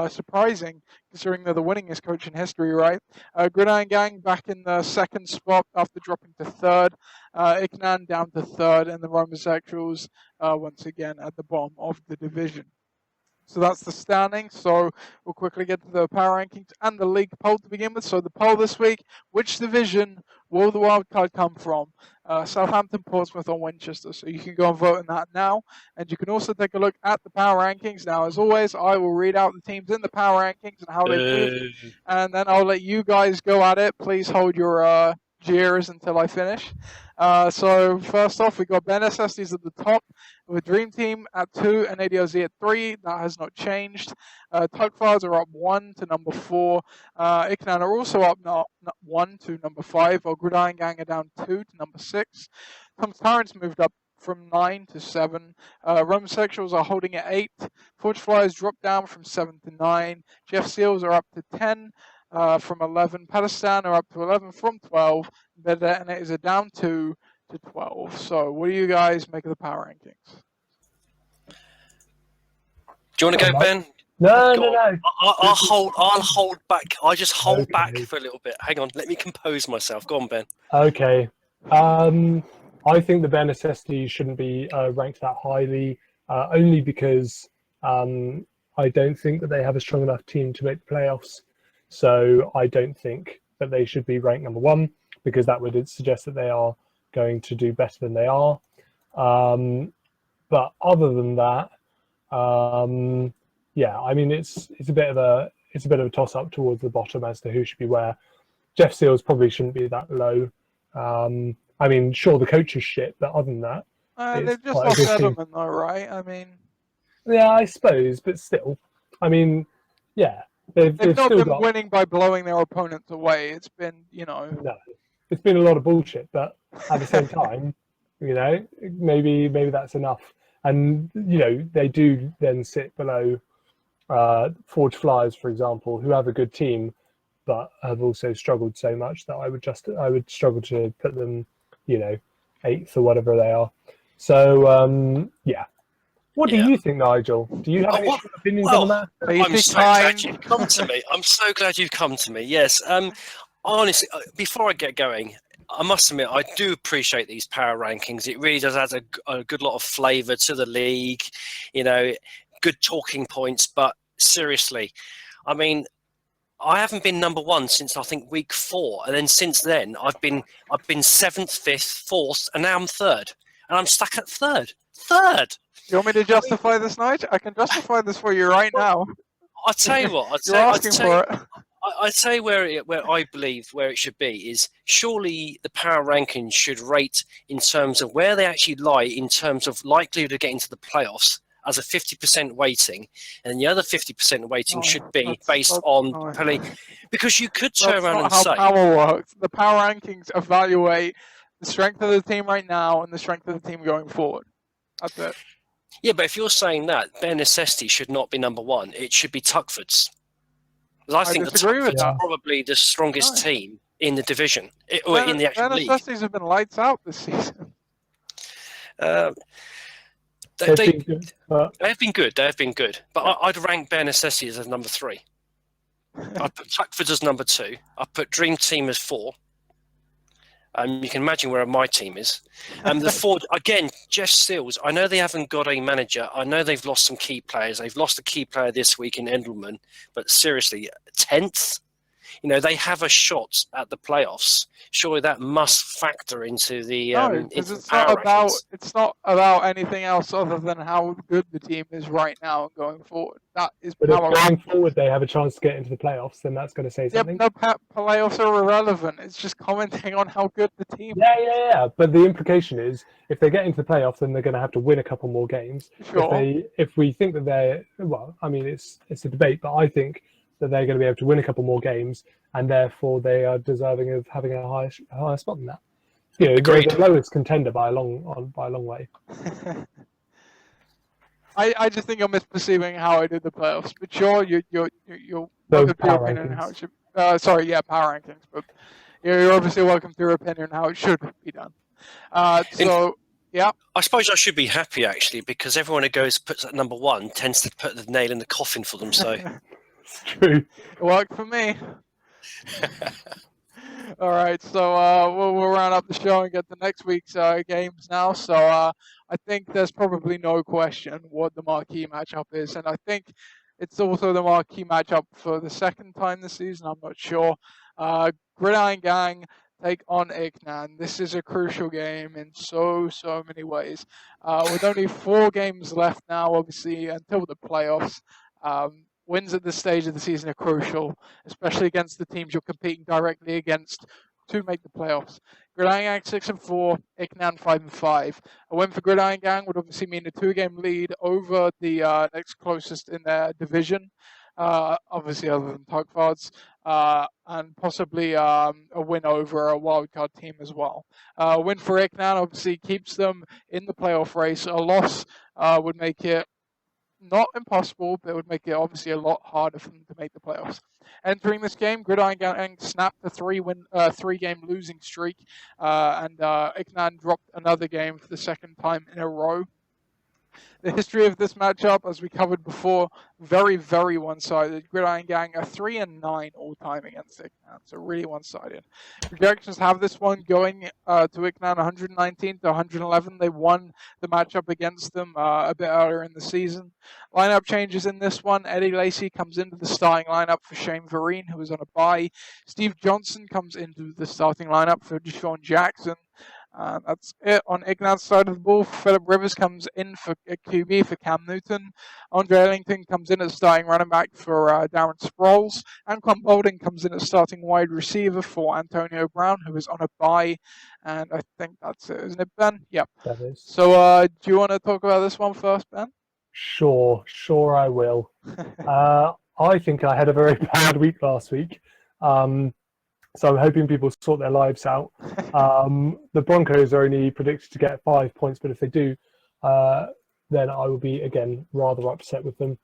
Speaker 3: Surprising, considering they're the winningest coach in history, right? Gridiron Gang back in the second spot after dropping to third. IKNAN down to third, and the Homosexuals once again at the bottom of the division. So that's the standings. So we'll quickly get to the power rankings and the league poll to begin with. So the poll this week: which division will the wild card come from? Southampton, Portsmouth, or Winchester? So you can go and vote in that now, and you can also take a look at the power rankings. Now, as always, I will read out the teams in the power rankings and how they moved, and then I'll let you guys go at it. Please hold your jeers until I finish. So first off, we got Ben SSDs at the top with Dream Team at 2 and ADRZ at 3. That has not changed. Tugfiles are up 1 to number 4. IKNAN are also up 1 to number 5, while Gridiron Gang are down 2 to number 6. Tom's Tyrants moved up from 9 to 7. Roman Sexuals are holding at 8. Forge Flyers dropped down from 7 to 9. Jeff Seals are up to 10. From 11. Pakistan are up to 11 from 12. The Detonators are down 2 to 12. So what do you guys make of the power rankings?
Speaker 5: Do you want to go, Ben?
Speaker 6: No.
Speaker 5: I'll hold back. I just hold back for a little bit. Hang on, let me compose myself. Go on, Ben.
Speaker 6: Okay. I think the bare necessities shouldn't be ranked that highly, only because I don't think that they have a strong enough team to make the playoffs. So I don't think that they should be ranked number 1, because that would suggest that they are going to do better than they are. But other than that, yeah, I mean it's a bit of a toss up towards the bottom as to who should be where. Jeff Seals probably shouldn't be that low. I mean, sure, the coach is shit, but other than that,
Speaker 3: they've just lost Edelman though, right? I mean,
Speaker 6: yeah, I suppose, but still, I mean, yeah. They've
Speaker 3: not
Speaker 6: still
Speaker 3: been winning by blowing their opponents away. It's been,
Speaker 6: No, it's been a lot of bullshit, but at the same time, maybe that's enough. And, they do then sit below Forge Flyers, for example, who have a good team, but have also struggled so much that I would struggle to put them, 8th or whatever they are. So, yeah. What do you think, Nigel? Do you have any opinions on that?
Speaker 5: I'm so glad you've come to me. I'm so glad you've come to me. Yes. Honestly, before I get going, I must admit, I do appreciate these power rankings. It really does add a good lot of flavour to the league, good talking points. But seriously, I mean, I haven't been number 1 since I think week 4, and then since then I've been 7th, 5th, 4th, and now I'm 3rd, and I'm stuck at 3rd.
Speaker 3: You want me to justify this, Nigel? I can justify this for you right now.
Speaker 5: I'll tell you what. I'd say where I believe where it should be is surely the power rankings should rate in terms of where they actually lie in terms of likelihood of getting to the playoffs as a 50% weighting, and the other 50% weighting should be based on play, because you could turn around and say
Speaker 3: power works. The power rankings evaluate the strength of the team right now and the strength of the team going forward. That's it.
Speaker 5: Yeah, but if you're saying that, bare necessity should not be number 1. It should be Tuckford's. I think the Tuckfords are probably the strongest team in the division, or in the actual league.
Speaker 3: Bare necessities have been lights out this season.
Speaker 5: They've been good. They have been good. But I'd rank bare necessities as number 3. I'd put Tuckford's as number 2. I'd put Dream Team as 4. You can imagine where my team is. The Ford, again, Jeff Seals, I know they haven't got a manager. I know they've lost some key players. They've lost a key player this week in Endelman. But seriously, 10th? They have a shot at the playoffs. Surely that must factor into the
Speaker 3: it's not about anything else other than how good the team is right now and going forward. That is
Speaker 6: but if going forward they have a chance to get into the playoffs, then that's going to say something.
Speaker 3: Yeah, no, playoffs are irrelevant. It's just commenting on how good the team is.
Speaker 6: Yeah. But the implication is if they get into the playoffs, then they're going to have to win a couple more games.
Speaker 3: Sure.
Speaker 6: If we think that they're, well, I mean, it's a debate, but I think that they're going to be able to win a couple more games, and therefore they are deserving of having a higher spot than that. They're the lowest contender by a long way.
Speaker 3: I just think I'm misperceiving how I did the playoffs. But sure, you're welcome to your opinion on how it should. Power rankings, but you're obviously welcome to your opinion on how it should be done. Yeah.
Speaker 5: I suppose I should be happy actually, because everyone who puts at number 1 tends to put the nail in the coffin for them. So.
Speaker 6: It's true.
Speaker 3: It worked for me. All right, so we'll round up the show and get to next week's games now. So I think there's probably no question what the marquee matchup is, and I think it's also the marquee matchup for the second time this season. I'm not sure. Gridiron Gang take on IKNAN. This is a crucial game in so many ways. With only 4 games left now, obviously, until the playoffs. Wins at this stage of the season are crucial, especially against the teams you're competing directly against to make the playoffs. Gridiron Gang 6-4, IKNAN 5-5. A win for Gridiron Gang would obviously mean a 2-game lead over the next closest in their division, obviously other than Tugfards, and possibly a win over a wildcard team as well. A win for IKNAN obviously keeps them in the playoff race. A loss would make it not impossible, but it would make it obviously a lot harder for them to make the playoffs. Entering this game, Gridiron Gang snapped a 3-game losing streak, and IKNAN dropped another game for the second time in a row. The history of this matchup, as we covered before, very one-sided. Gridiron Gang are 3-9 all-time against IKNAN, so really one-sided. Projections have this one going to IKNAN 119-111. They won the matchup against them a bit earlier in the season. Lineup changes in this one. Eddie Lacey comes into the starting lineup for Shane Vereen, who is on a bye. Steve Johnson comes into the starting lineup for Deshaun Jackson. That's it on IKNAN's side of the ball. Philip Rivers comes in for QB for Cam Newton. Andre Ellington comes in as starting running back for Darren Sproles. Anquan Bolding comes in as starting wide receiver for Antonio Brown, who is on a bye. And I think that's it, isn't it, Ben? Yep.
Speaker 6: That is.
Speaker 3: So do you want to talk about this one first, Ben?
Speaker 6: Sure I will. I think I had a very bad week last week. So I'm hoping people sort their lives out. The Broncos are only predicted to get 5 points, but if they do, then I will be, again, rather upset with them.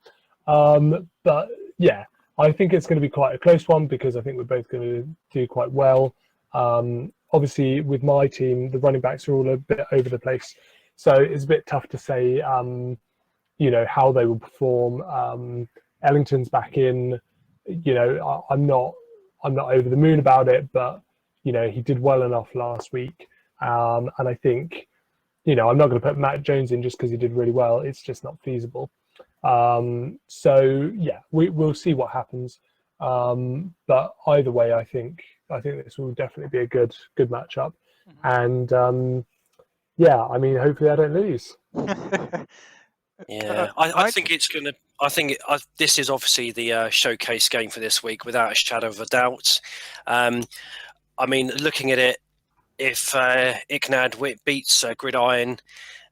Speaker 6: But yeah, I think it's going to be quite a close one because I think we're both going to do quite well. Obviously, with my team, the running backs are all a bit over the place. So it's a bit tough to say, how they will perform. Ellington's back in. I'm not over the moon about it, but he did well enough last week, and I think I'm not going to put Matt Jones in just because he did really well. It's just not feasible. So yeah, we'll see what happens. But either way, I think this will definitely be a good matchup, and hopefully I don't lose.
Speaker 5: Yeah, I think it's going to. This is obviously the showcase game for this week, without a shadow of a doubt. Looking at it, if IKNAN beats Gridiron,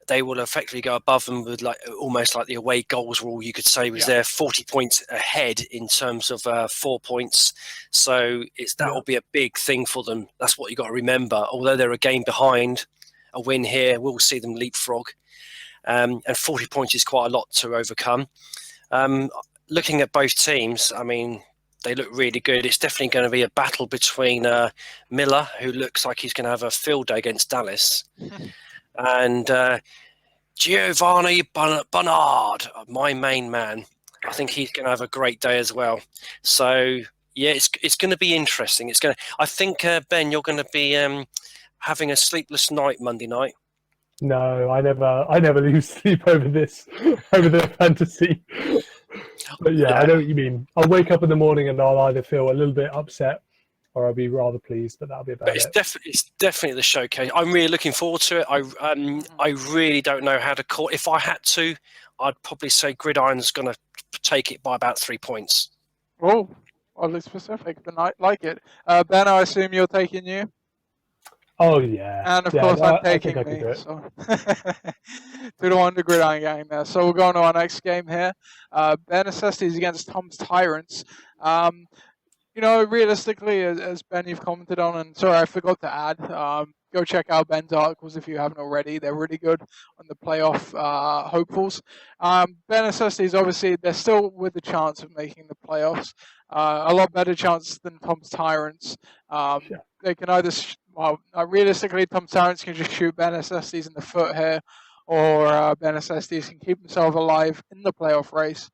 Speaker 5: they will effectively go above them with almost like the away goals rule. You could say was there 40 points ahead in terms of 4 points. So that will be a big thing for them. That's what you got to remember. Although they're a game behind, a win here will see them leapfrog. And 40 points is quite a lot to overcome. Looking at both teams, they look really good. It's definitely going to be a battle between Miller, who looks like he's going to have a field day against Dallas, and Giovanni Bernard, my main man. I think he's going to have a great day as well. So yeah, it's going to be interesting. I think Ben, you're going to be having a sleepless night Monday night.
Speaker 6: No, I never lose sleep over the fantasy. But yeah, I know what you mean. I'll wake up in the morning and I'll either feel a little bit upset or I'll be rather pleased, but that'll be about it.
Speaker 5: It's definitely the showcase. I'm really looking forward to it. I really don't know how to call. If I had to, I'd probably say Gridiron's going to take it by about 3 points.
Speaker 3: Oh, oddly specific, but I like it. Ben, I assume you're taking you?
Speaker 6: Oh yeah,
Speaker 3: and of course I'm taking me. So 2-1 to Gridiron Gang there. So we're going to our next game here. Ben Necessities against Tom's Tyrants. Realistically, as Ben you've commented on, and sorry I forgot to add, go check out Ben's articles if you haven't already. They're really good on the playoff hopefuls. Ben Necessities, obviously, they're still with the chance of making the playoffs. A lot better chance than Tom's Tyrants. They can either, realistically, Tom's Tyrants can just shoot Ben Necessities in the foot here, or Ben Necessities can keep himself alive in the playoff race.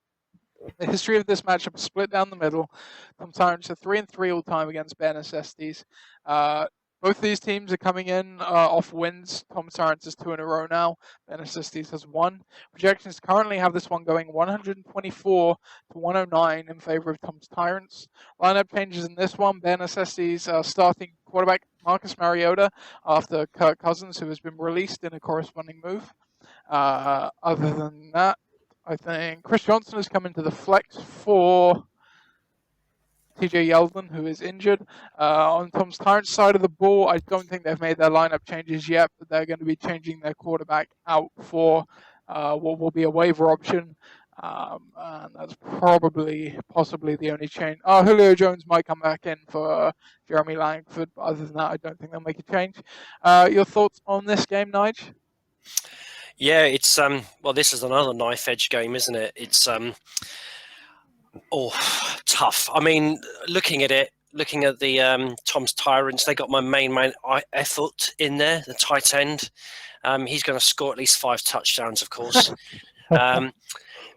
Speaker 3: The history of this matchup is split down the middle. Tom Tyrants are 3-3 all time against Bare Necessities. Both these teams are coming in off wins. Tom Tyrants is 2 in a row now. Bare Necessities has 1. Projections currently have this one going 124 to 109 in favor of Tom's Tyrants. Lineup changes in this one. Bare Necessities starting quarterback Marcus Mariota after Kirk Cousins, who has been released in a corresponding move. Other than that, I think Chris Johnson has come into the flex for TJ Yeldon, who is injured. On Tom's Tyrants side of the ball, I don't think they've made their lineup changes yet, but they're going to be changing their quarterback out for what will be a waiver option. And that's possibly the only change. Julio Jones might come back in for Jeremy Langford, but other than that, I don't think they'll make a change. Your thoughts on this game, Nige?
Speaker 5: Yeah, it's well, this is another knife edge game, isn't it? It's tough. I mean, looking at the Tom's Tyrants, they got my main effort in there, the tight end. He's going to score at least 5 touchdowns, of course. But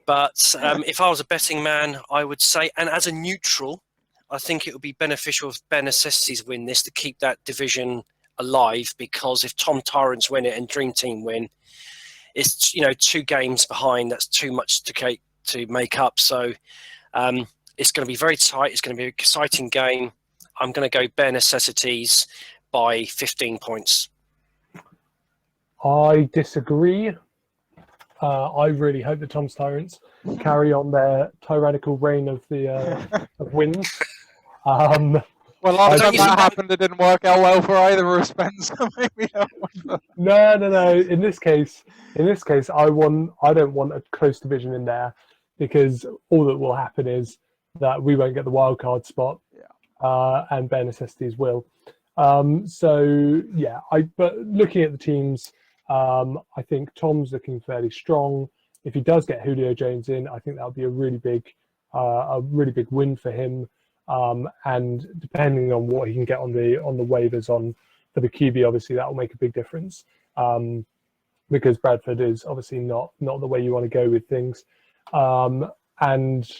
Speaker 5: if I was a betting man, I would say, and as a neutral, I think it would be beneficial if Bare Necessities win this to keep that division alive, because if Tom Tyrants win it and Dream Team win, it's 2 games behind. That's too much to make up. So it's going to be very tight. It's going to be an exciting game. I'm going to go Bare Necessities by 15 points.
Speaker 6: I disagree. I really hope the Tom's Tyrants carry on their tyrannical reign of of wins.
Speaker 3: Well, last time that happened, it didn't work out well for either of us, Ben, so maybe
Speaker 6: No. In this case, I don't want a close division in there, because all that will happen is that we won't get the wild card spot, and Bare Necessities will. But looking at the teams, I think Tom's looking fairly strong. If he does get Julio Jones in, I think that would be a really big win for him. And depending on what he can get on the waivers for the QB, obviously that will make a big difference. Because Bradford is obviously not the way you want to go with things. And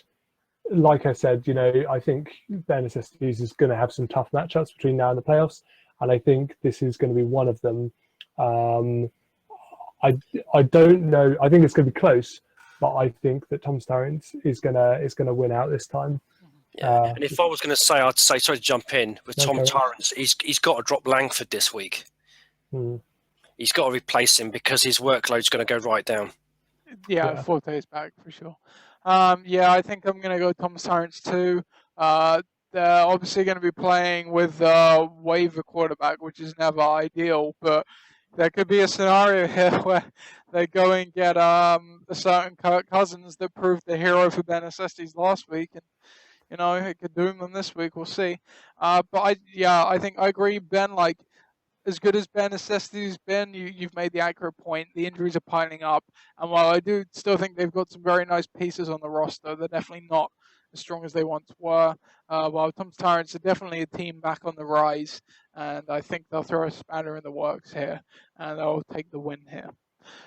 Speaker 6: like I said, I think Bare Necessities is going to have some tough matchups between now and the playoffs, and I think this is going to be one of them. I don't know. I think it's going to be close, but I think that Tom's Tyrants is going to win out this time.
Speaker 5: Yeah, and if I was going to say, I'd say, sorry to jump in, with Tom Tyrants, he's got to drop Langford this week. He's got to replace him because his workload's going to go right down.
Speaker 3: Yeah, Forte's back for sure. I think I'm going to go Tom Tyrants too. They're obviously going to be playing with waiver quarterback, which is never ideal, but there could be a scenario here where they go and get a certain Kirk Cousins that proved the hero for Bare Necessities last week, and it could doom them this week. We'll see. But I think I agree, Ben. Like, as good as Bare Necessities been, you've made the accurate point. The injuries are piling up, and while I do still think they've got some very nice pieces on the roster, they're definitely not as strong as they once were. While Tom's Tyrants are definitely a team back on the rise, and I think they'll throw a spanner in the works here, and they'll take the win here.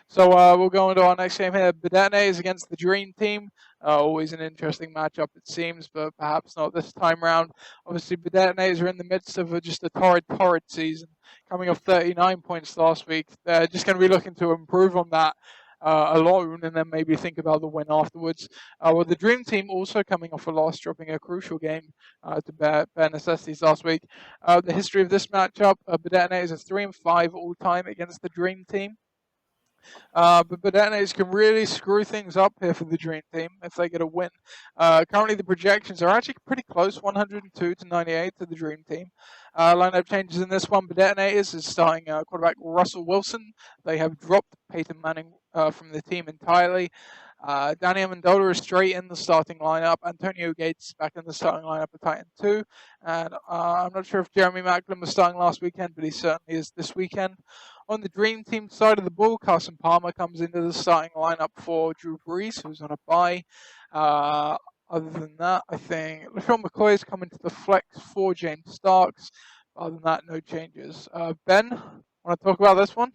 Speaker 3: So we'll go into our next game here. Detonators against the Dream Team. Always an interesting matchup, it seems, but perhaps not this time round. Obviously, the Detonators are in the midst of just a torrid season, coming off 39 points last week. They're just going to be looking to improve on that alone, and then maybe think about the win afterwards. The Dream Team also coming off a loss, dropping a crucial game to Bare Necessities last week. The history of this matchup, the Detonators are 3-5 all time against the Dream Team. But Detonators can really screw things up here for the Dream Team if they get a win. Currently, the projections are actually pretty close, 102 to 98 to the Dream Team. Lineup changes in this one. Detonators is starting quarterback Russell Wilson. They have dropped Peyton Manning from the team entirely. Danny Amendola is straight in the starting lineup. Antonio Gates back in the starting lineup at Titan 2. And I'm not sure if Jeremy Macklin was starting last weekend, but he certainly is this weekend. On the Dream Team side of the ball, Carson Palmer comes into the starting lineup for Drew Brees, who's on a bye. Other than that, I think LaShawn McCoy is coming to the flex for James Starks. Other than that, no changes. Ben, want to talk about this one?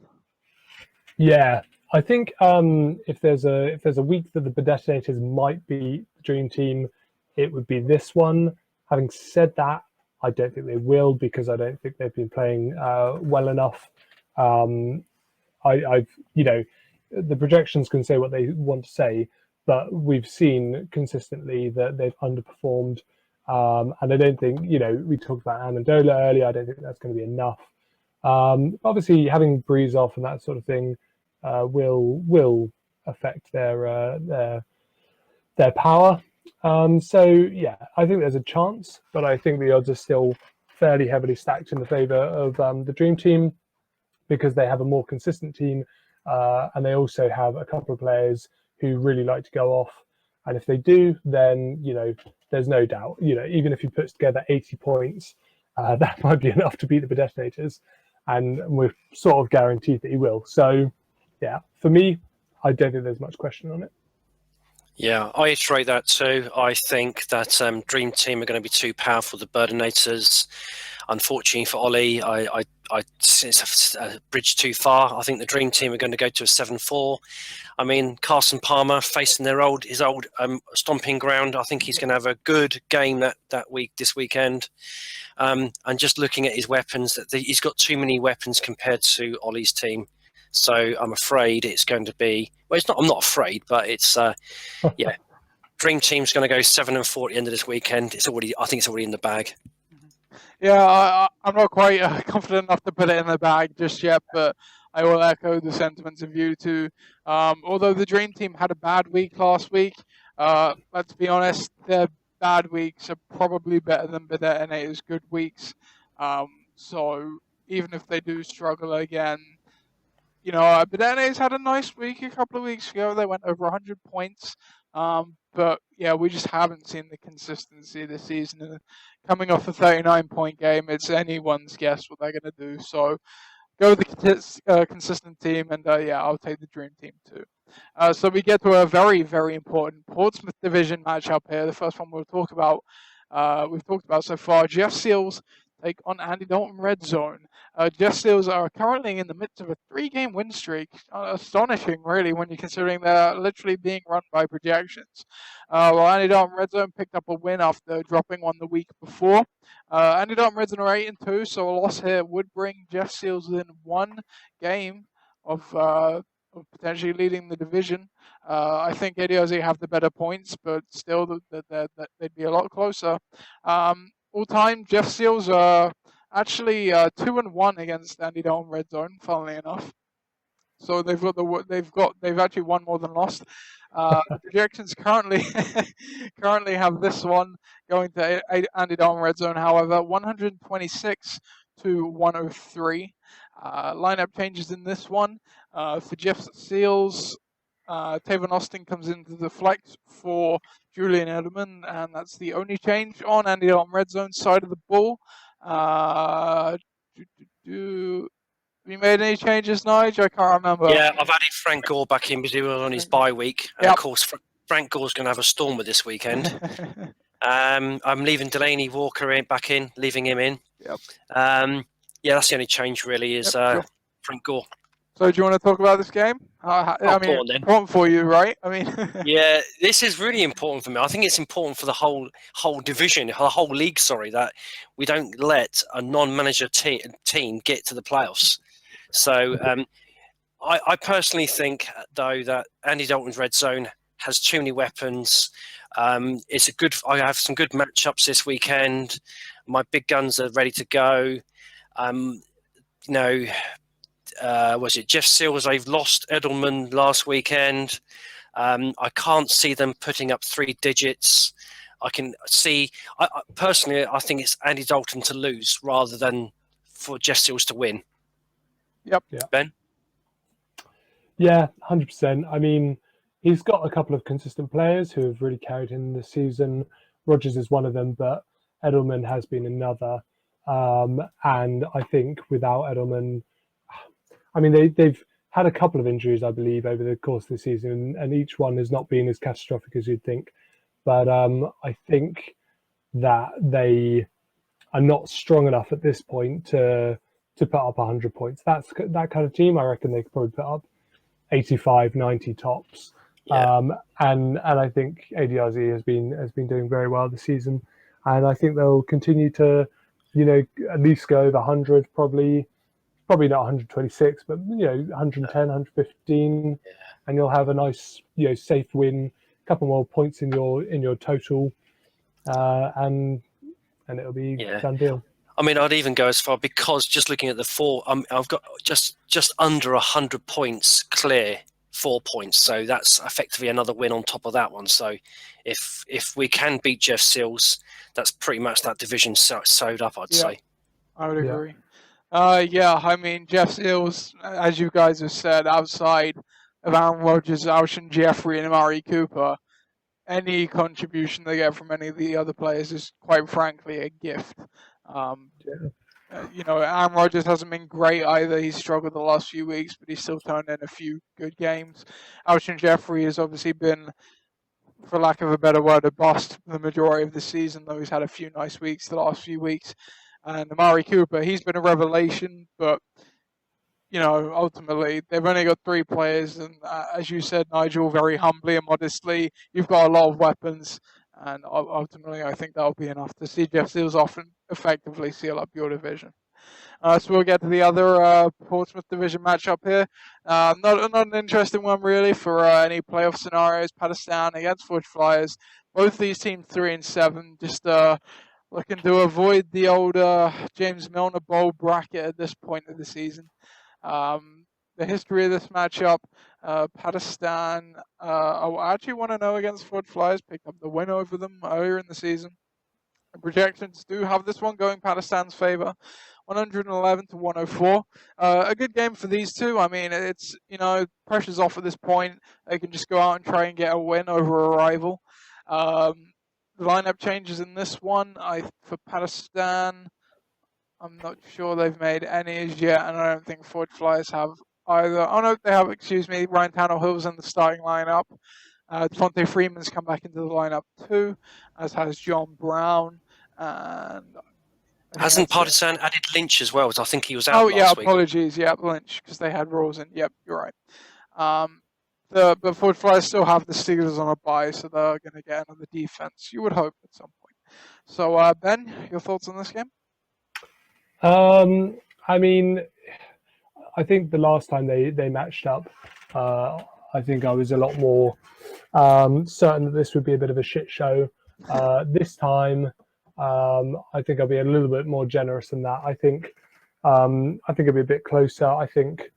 Speaker 6: Yeah, I think if there's a week that the Detonators might be dream team, it would be this one. Having said that, I don't think they will, because I don't think they've been playing well enough. I've the projections can say what they want to say, but we've seen consistently that they've underperformed. And I don't think, we talked about Amendola earlier. I don't think that's going to be enough. Obviously, having Breeze off and that sort of thing will affect their power. So yeah, I think there's a chance, but I think the odds are still fairly heavily stacked in the favour of the Dream Team, because they have a more consistent team, and they also have a couple of players who really like to go off. And if they do, then there's no doubt. Even if he puts together 80 points, that might be enough to beat the Predators, and we're sort of guaranteed that he will. So yeah, for me, I don't think there's much question on it.
Speaker 5: Yeah, I iterate that too. I think that Dream Team are going to be too powerful, the Burdenators. Unfortunately for Ollie, I it's a bridge too far. I think the Dream Team are going to go to a 7-4. I mean, Carson Palmer facing his old stomping ground. I think he's going to have a good game this weekend. And just looking at his weapons, he's got too many weapons compared to Ollie's team. So I'm afraid it's going to be. Well, it's not. I'm not afraid, but it's. Yeah, Dream Team's going to go 7-4 at the end of this weekend. I think it's already in the bag.
Speaker 3: Yeah, I'm not quite confident enough to put it in the bag just yet, but I will echo the sentiments of you too. Although the Dream Team had a bad week last week, let's be honest, their bad weeks are probably better than Predator's good weeks. So even if they do struggle again, Predator's had a nice week a couple of weeks ago. They went over 100 points. But yeah, we just haven't seen the consistency this season. And coming off a 39-point game, it's anyone's guess what they're going to do. So go with the consistent team, and I'll take the Dream Team too. So we get to a very, very important Portsmouth division matchup here. The first one we'll talk about, we've talked about so far. Jeff Seals take on Andy Dalton Red Zone. Jeff Seals are currently in the midst of a 3-game win streak. Astonishing, really, when you're considering they're literally being run by projections. While Andy Dalton Red Zone picked up a win after dropping one the week before. Andy Dalton Red Zone are 8-2, so a loss here would bring Jeff Seals within 1 game of potentially leading the division. I think ADRZ have the better points, but still they'd be a lot closer. All-time, Jeff Seals are actually 2-1 against Andy Dalton Red Zone, funnily enough. So they've actually won more than lost. The projections currently have this one going to Andy Dalton Red Zone. However, 126 to 103. Lineup changes in this one. For Jeff Seals, Tavon Austin comes into the flex for Julian Edelman, and that's the only change on Andy Dalton Red Zone side of the ball. Have you made any changes, Nigel? I can't remember.
Speaker 5: Yeah, I've added Frank Gore back in because he was on his bye week. And of course, Frank Gore's going to have a stormer this weekend. I'm leaving Delaney Walker back in, leaving him in.
Speaker 3: Yep.
Speaker 5: That's the only change really is Frank Gore.
Speaker 3: So do you want to talk about this game? Important for you, right?
Speaker 5: Yeah, this is really important for me. I think it's important for the whole division, the whole league. Sorry, that we don't let a non-manager team get to the playoffs. So I personally think, though, that Andy Dalton's Red Zone has too many weapons. It's a good. I have some good matchups this weekend. My big guns are ready to go. Was it Jeff Seals? They've lost Edelman last weekend. I can't see them putting up 3 digits. I can see. Personally, I think it's Andy Dalton to lose rather than for Jeff Seals to win.
Speaker 3: Yep.
Speaker 6: Yeah.
Speaker 5: Ben?
Speaker 6: Yeah, 100%. I mean, he's got a couple of consistent players who have really carried him this season. Rodgers is one of them, but Edelman has been another. And I think without Edelman, I mean, they've had a couple of injuries, I believe, over the course of the season, and each one has not been as catastrophic as you'd think. But I think that they are not strong enough at this point to put up 100 points. That's that kind of team. I reckon they could probably put up 85, 90 tops.
Speaker 5: Yeah.
Speaker 6: And I think ADRZ has been doing very well this season, and I think they'll continue to, at least go over 100, probably not 126, but 110, 115, and you'll have a nice safe win, a couple more points in your total, and it'll be done deal.
Speaker 5: I mean, I'd even go as far, because just looking at the four, I've got just under 100 points clear, 4 points. So that's effectively another win on top of that one. So if we can beat Jeff Seals, that's pretty much that division sewed up, I'd say.
Speaker 3: I would agree. I mean, Jeff Seals, as you guys have said, outside of Aaron Rodgers, Alshon Jeffrey, and Amari Cooper, any contribution they get from any of the other players is, quite frankly, a gift. Aaron Rodgers hasn't been great either. He's struggled the last few weeks, but he's still turned in a few good games. Alshon Jeffrey has obviously been, for lack of a better word, a bust the majority of the season, though he's had a few nice weeks the last few weeks. And Amari Cooper, he's been a revelation, but ultimately they've only got 3 players, and as you said, Nigel, very humbly and modestly, you've got a lot of weapons, and ultimately I think that'll be enough to see Jeff Seals often effectively seal up your division. So we'll get to the other Portsmouth division matchup here. Not an interesting one really for any playoff scenarios. Pakistan against Forge Flyers. Both these teams 3-7. Just looking to avoid the old James Milner Bowl bracket at this point of the season. The history of this matchup, Pakistan, I actually want to know against Forge Flyers, picked up the win over them earlier in the season. The projections do have this one going Pakistan's favour, 111 to 104. A good game for these two. I mean, it's, pressure's off at this point. They can just go out and try and get a win over a rival. The lineup changes in this one. For Pakistan, I'm not sure they've made any as yet, and I don't think Forge Flyers have either. Oh no, they have, Ryan Tannehill's in the starting lineup. Devontae Freeman's come back into the lineup too, as has John Brown. And
Speaker 5: hasn't Partisan added Lynch as well? I think he was out last week.
Speaker 3: Apologies. Yeah, Lynch, because they had Rawls in. Yep, you're right. But Forge Flyers still have the Steelers on a bye, so they're going to get another defense, you would hope, at some point. So, Ben, your thoughts on this game?
Speaker 6: I mean, I think the last time they matched up, I think I was a lot more certain that this would be a bit of a shit show. This time, I think I'll be a little bit more generous than that. I think it'll be a bit closer. I think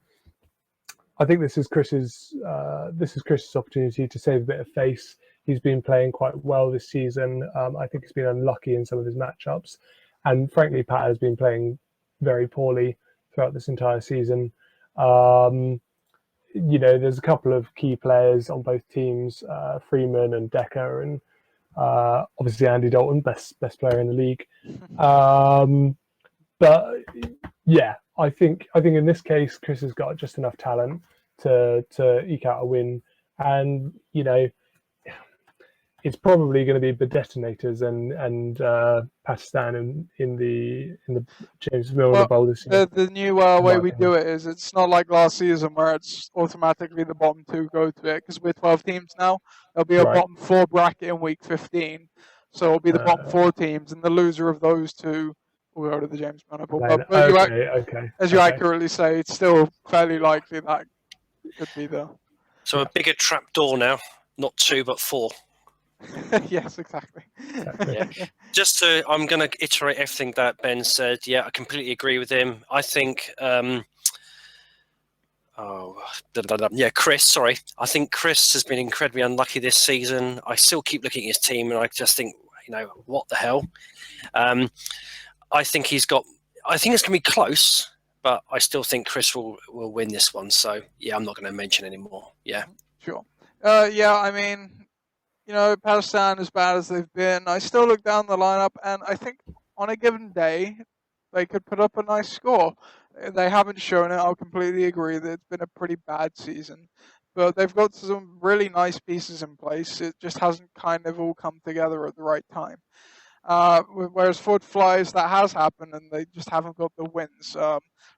Speaker 6: this is Chris's opportunity to save a bit of face. He's been playing quite well this season. I think he's been unlucky in some of his matchups, and frankly, Pat has been playing very poorly throughout this entire season. There's a couple of key players on both teams, Freeman and Decker, and obviously Andy Dalton, best player in the league. But yeah, I think in this case, Chris has got just enough talent to eke out a win, and it's probably going to be the detonators and Pakistan in the James Milner Bowl this year.
Speaker 3: The new way we do it is, it's not like last season where it's automatically the bottom 2 go to it, because we're 12 teams now. There'll be a bottom 4 bracket in week 15, so it'll be the bottom 4 teams, and the loser of those 2 will go to the James Milner Bowl. As you accurately say, it's still fairly likely that could be there.
Speaker 5: So a bigger trap door now, not 2 but 4.
Speaker 3: Yes, exactly.
Speaker 5: Yeah. I'm going to iterate everything that Ben said. Yeah, I completely agree with him. I think, Chris, sorry. I think Chris has been incredibly unlucky this season. I still keep looking at his team and I just think, what the hell? I think it's going to be close, but I still think Chris will win this one. So, yeah, I'm not going to mention anymore. Yeah.
Speaker 3: Sure. I mean, Pakistan, as bad as they've been, I still look down the lineup, and I think on a given day, they could put up a nice score. They haven't shown it. I'll completely agree that it's been a pretty bad season. But they've got some really nice pieces in place. It just hasn't kind of all come together at the right time. Whereas Forge Flyers, that has happened, and they just haven't got the wins.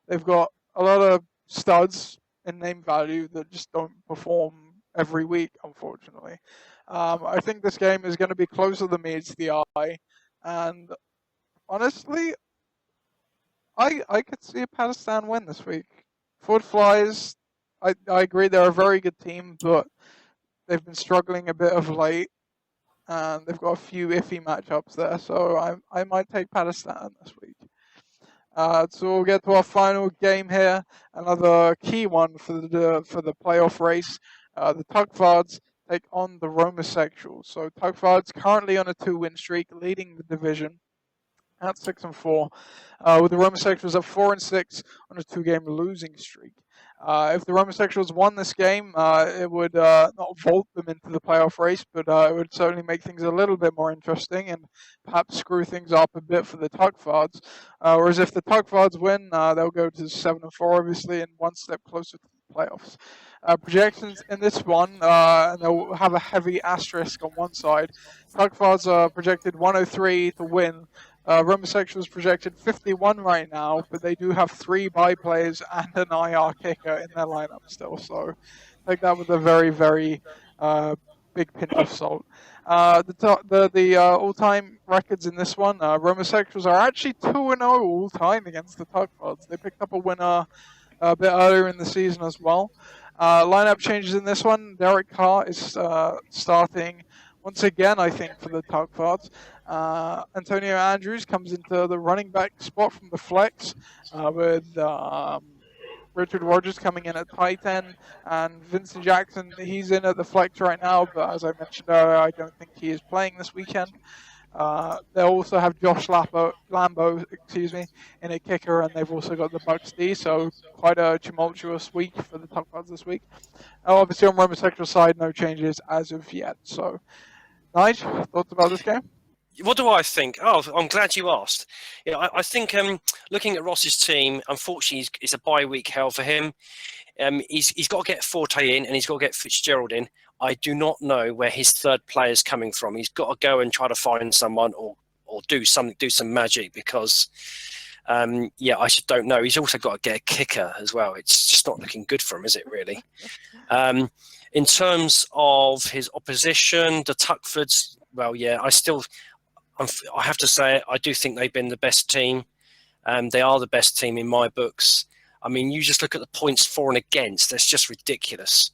Speaker 3: They've got a lot of studs in name value that just don't perform every week, unfortunately. I think this game is going to be closer than meets the eye, and honestly, I could see a Pakistan win this week. Ford Flies, I agree they're a very good team, but they've been struggling a bit of late, and they've got a few iffy matchups there. So I might take Pakistan this week. So we'll get to our final game here, another key one for the playoff race. The Tugvards take on the Homosexuals. So Tugvards currently on a 2-win streak, leading the division at 6-4, with the Homosexuals at 4-6 on a 2-game losing streak. If the Homosexuals won this game, it would not vault them into the playoff race, but it would certainly make things a little bit more interesting and perhaps screw things up a bit for the Tugvards. Whereas if the Tugvards win, they'll go to 7-4, obviously, and one step closer to the playoffs. Projections in this one, and they'll have a heavy asterisk on one side. Tugvards are projected 103 to win. Homosexuals projected 51 right now, but they do have 3 bye players and an IR kicker in their lineup still. So take that with a very, very big pinch of salt. The all-time records in this one, Homosexuals are actually 2-0 all-time against the Tugvards. They picked up a winner a bit earlier in the season as well. Lineup changes in this one. Derek Carr is starting once again, I think, for the Tugvards. Antonio Andrews comes into the running back spot from the flex, with Richard Rogers coming in at tight end, and Vincent Jackson, he's in at the flex right now, but as I mentioned earlier, I don't think he is playing this weekend. They'll also have Josh Lambo, in a kicker, and they've also got the Bucks D, so quite a tumultuous week for the Tugvards this week. Obviously on Homosexual side, no changes as of yet. So, Nigel, thoughts about this game?
Speaker 5: What do I think? Oh, I'm glad you asked. Yeah, I think looking at Ross's team, unfortunately, it's a bye-week hell for him. He's got to get Forte in, and he's got to get Fitzgerald in. I do not know where his third player is coming from. He's got to go and try to find someone or do some magic because, I just don't know. He's also got to get a kicker as well. It's just not looking good for him, is it really? In terms of his opposition, the Tuckfords, well, yeah, I have to say, I do think they've been the best team. They are the best team in my books. I mean, you just look at the points for and against. That's just ridiculous.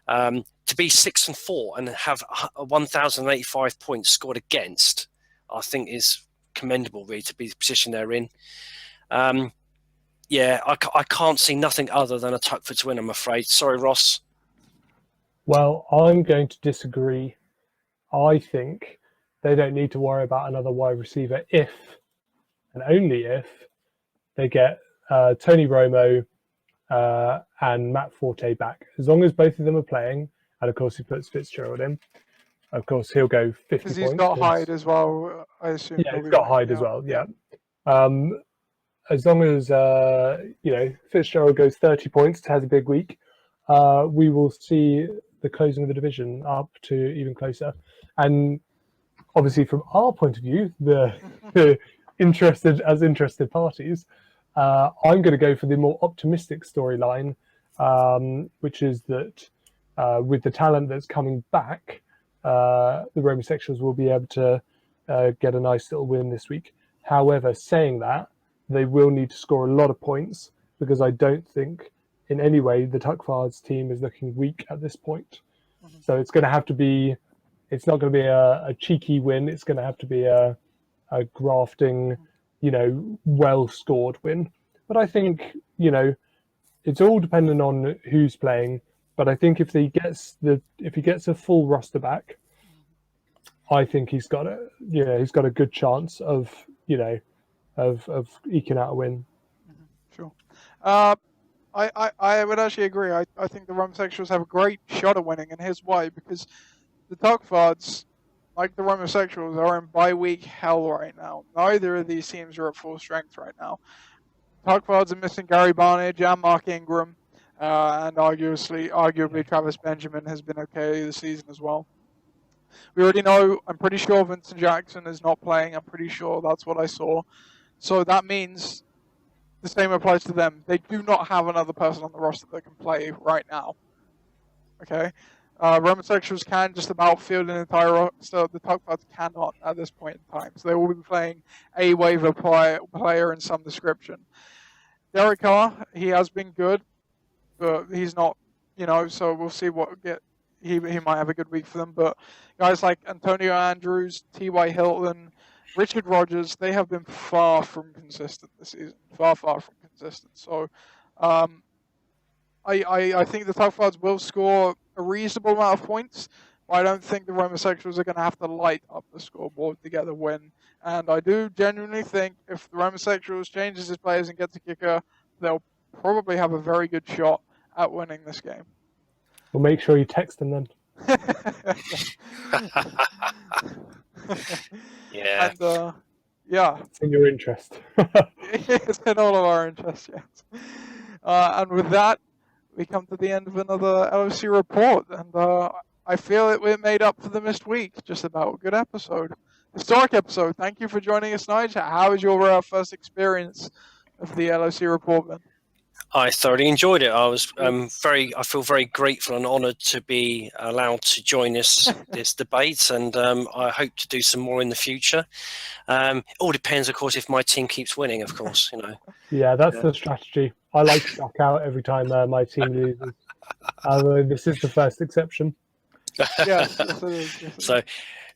Speaker 5: To be 6-4 and have 1,085 points scored against, I think is commendable, really, to be the position they're in. I can't see nothing other than a Tuckford's win, I'm afraid. Sorry, Ross.
Speaker 6: Well, I'm going to disagree. I think they don't need to worry about another wide receiver if, and only if, they get Tony Romo and Matt Forte back. As long as both of them are playing, and of course he puts Fitzgerald in, of course he'll go 50 points.
Speaker 3: Because he's got Hyde as well, I assume.
Speaker 6: Yeah, he's got Hyde as well, yeah. As long as, Fitzgerald goes 30 points, has a big week, we will see the closing of the division up to even closer. And obviously from our point of view, the interested parties, I'm going to go for the more optimistic storyline, which is that with the talent that's coming back, the Homosexuals will be able to get a nice little win this week. However, saying that, they will need to score a lot of points because I don't think in any way the Tugvards team is looking weak at this point. Mm-hmm. So it's going to have to be, it's not going to be a cheeky win. It's going to have to be a grafting, well-scored win. But I think, it's all dependent on who's playing. But I think if he gets a full roster back, I think he's got a good chance of eking out a win.
Speaker 3: Sure. I would actually agree. I think the Homosexuals have a great shot at winning, and here's why. Because the Tugvards, like the Homosexuals, are in bye-week hell right now. Neither of these teams are at full strength right now. Tugvards are missing Gary Barnage and Mark Ingram, and arguably Travis Benjamin has been okay this season as well. We already know, I'm pretty sure Vincent Jackson is not playing. I'm pretty sure that's what I saw. So that means the same applies to them. They do not have another person on the roster that can play right now. Okay? Homosexuals can just about field an entire roster. The top cards cannot at this point in time. So they will be playing a waiver player in some description. Derek Carr, he has been good, but he's not, so we'll see what he might have a good week for them. But guys like Antonio Andrews, T.Y. Hilton, Richard Rodgers, they have been far from consistent this season. Far from consistent. So I think the top cards will score a reasonable amount of points. I don't think the Homosexuals are going to have to light up the scoreboard to get the win. And I do genuinely think if the Homosexuals changes his players and gets a kicker, they'll probably have a very good shot at winning this game.
Speaker 6: Well, make sure you text them then.
Speaker 5: Yeah.
Speaker 3: And, yeah.
Speaker 6: It's in your interest.
Speaker 3: It's in all of our interests, yes. And with that, we come to the end of another LOC report. And I feel it made up for the missed week, just about. Good episode. Historic episode. Thank you for joining us, Nigel. How was your first experience of the LOC report, then?
Speaker 5: I thoroughly enjoyed it. I feel very grateful and honoured to be allowed to join this debate, and I hope to do some more in the future. It all depends, of course, if my team keeps winning. Of course,
Speaker 6: Yeah, that's the strategy. I like to back out every time my team loses. This is the first exception.
Speaker 3: Yes, it is.
Speaker 5: So.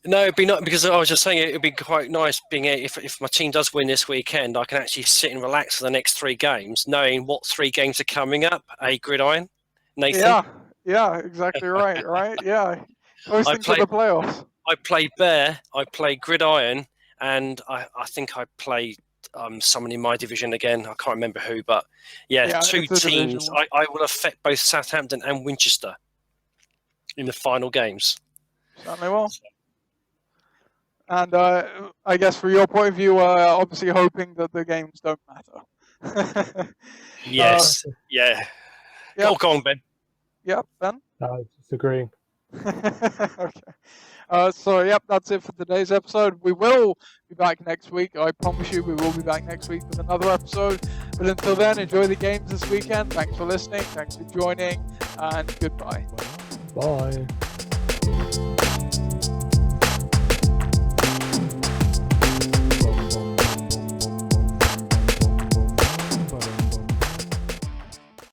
Speaker 5: No, it'd be not, because I was just saying it'd be quite nice being if my team does win this weekend, I can actually sit and relax for the next 3 games, knowing what 3 games are coming up. Gridiron, Nathan.
Speaker 3: Yeah, exactly right. Right, yeah. Close to the playoffs.
Speaker 5: I play Bear, I play Gridiron, and I think I play someone in my division again. I can't remember who, but yeah 2 teams. I will affect both Southampton and Winchester in the final games.
Speaker 3: Certainly will. And I guess from your point of view, obviously hoping that the games don't matter.
Speaker 5: Yes. Yeah. Yep. Go on, Ben.
Speaker 3: Yep, Ben?
Speaker 6: I was just agreeing.
Speaker 3: Okay. So, that's it for today's episode. We will be back next week. I promise you we will be back next week with another episode. But until then, enjoy the games this weekend. Thanks for listening. Thanks for joining. And goodbye.
Speaker 6: Bye.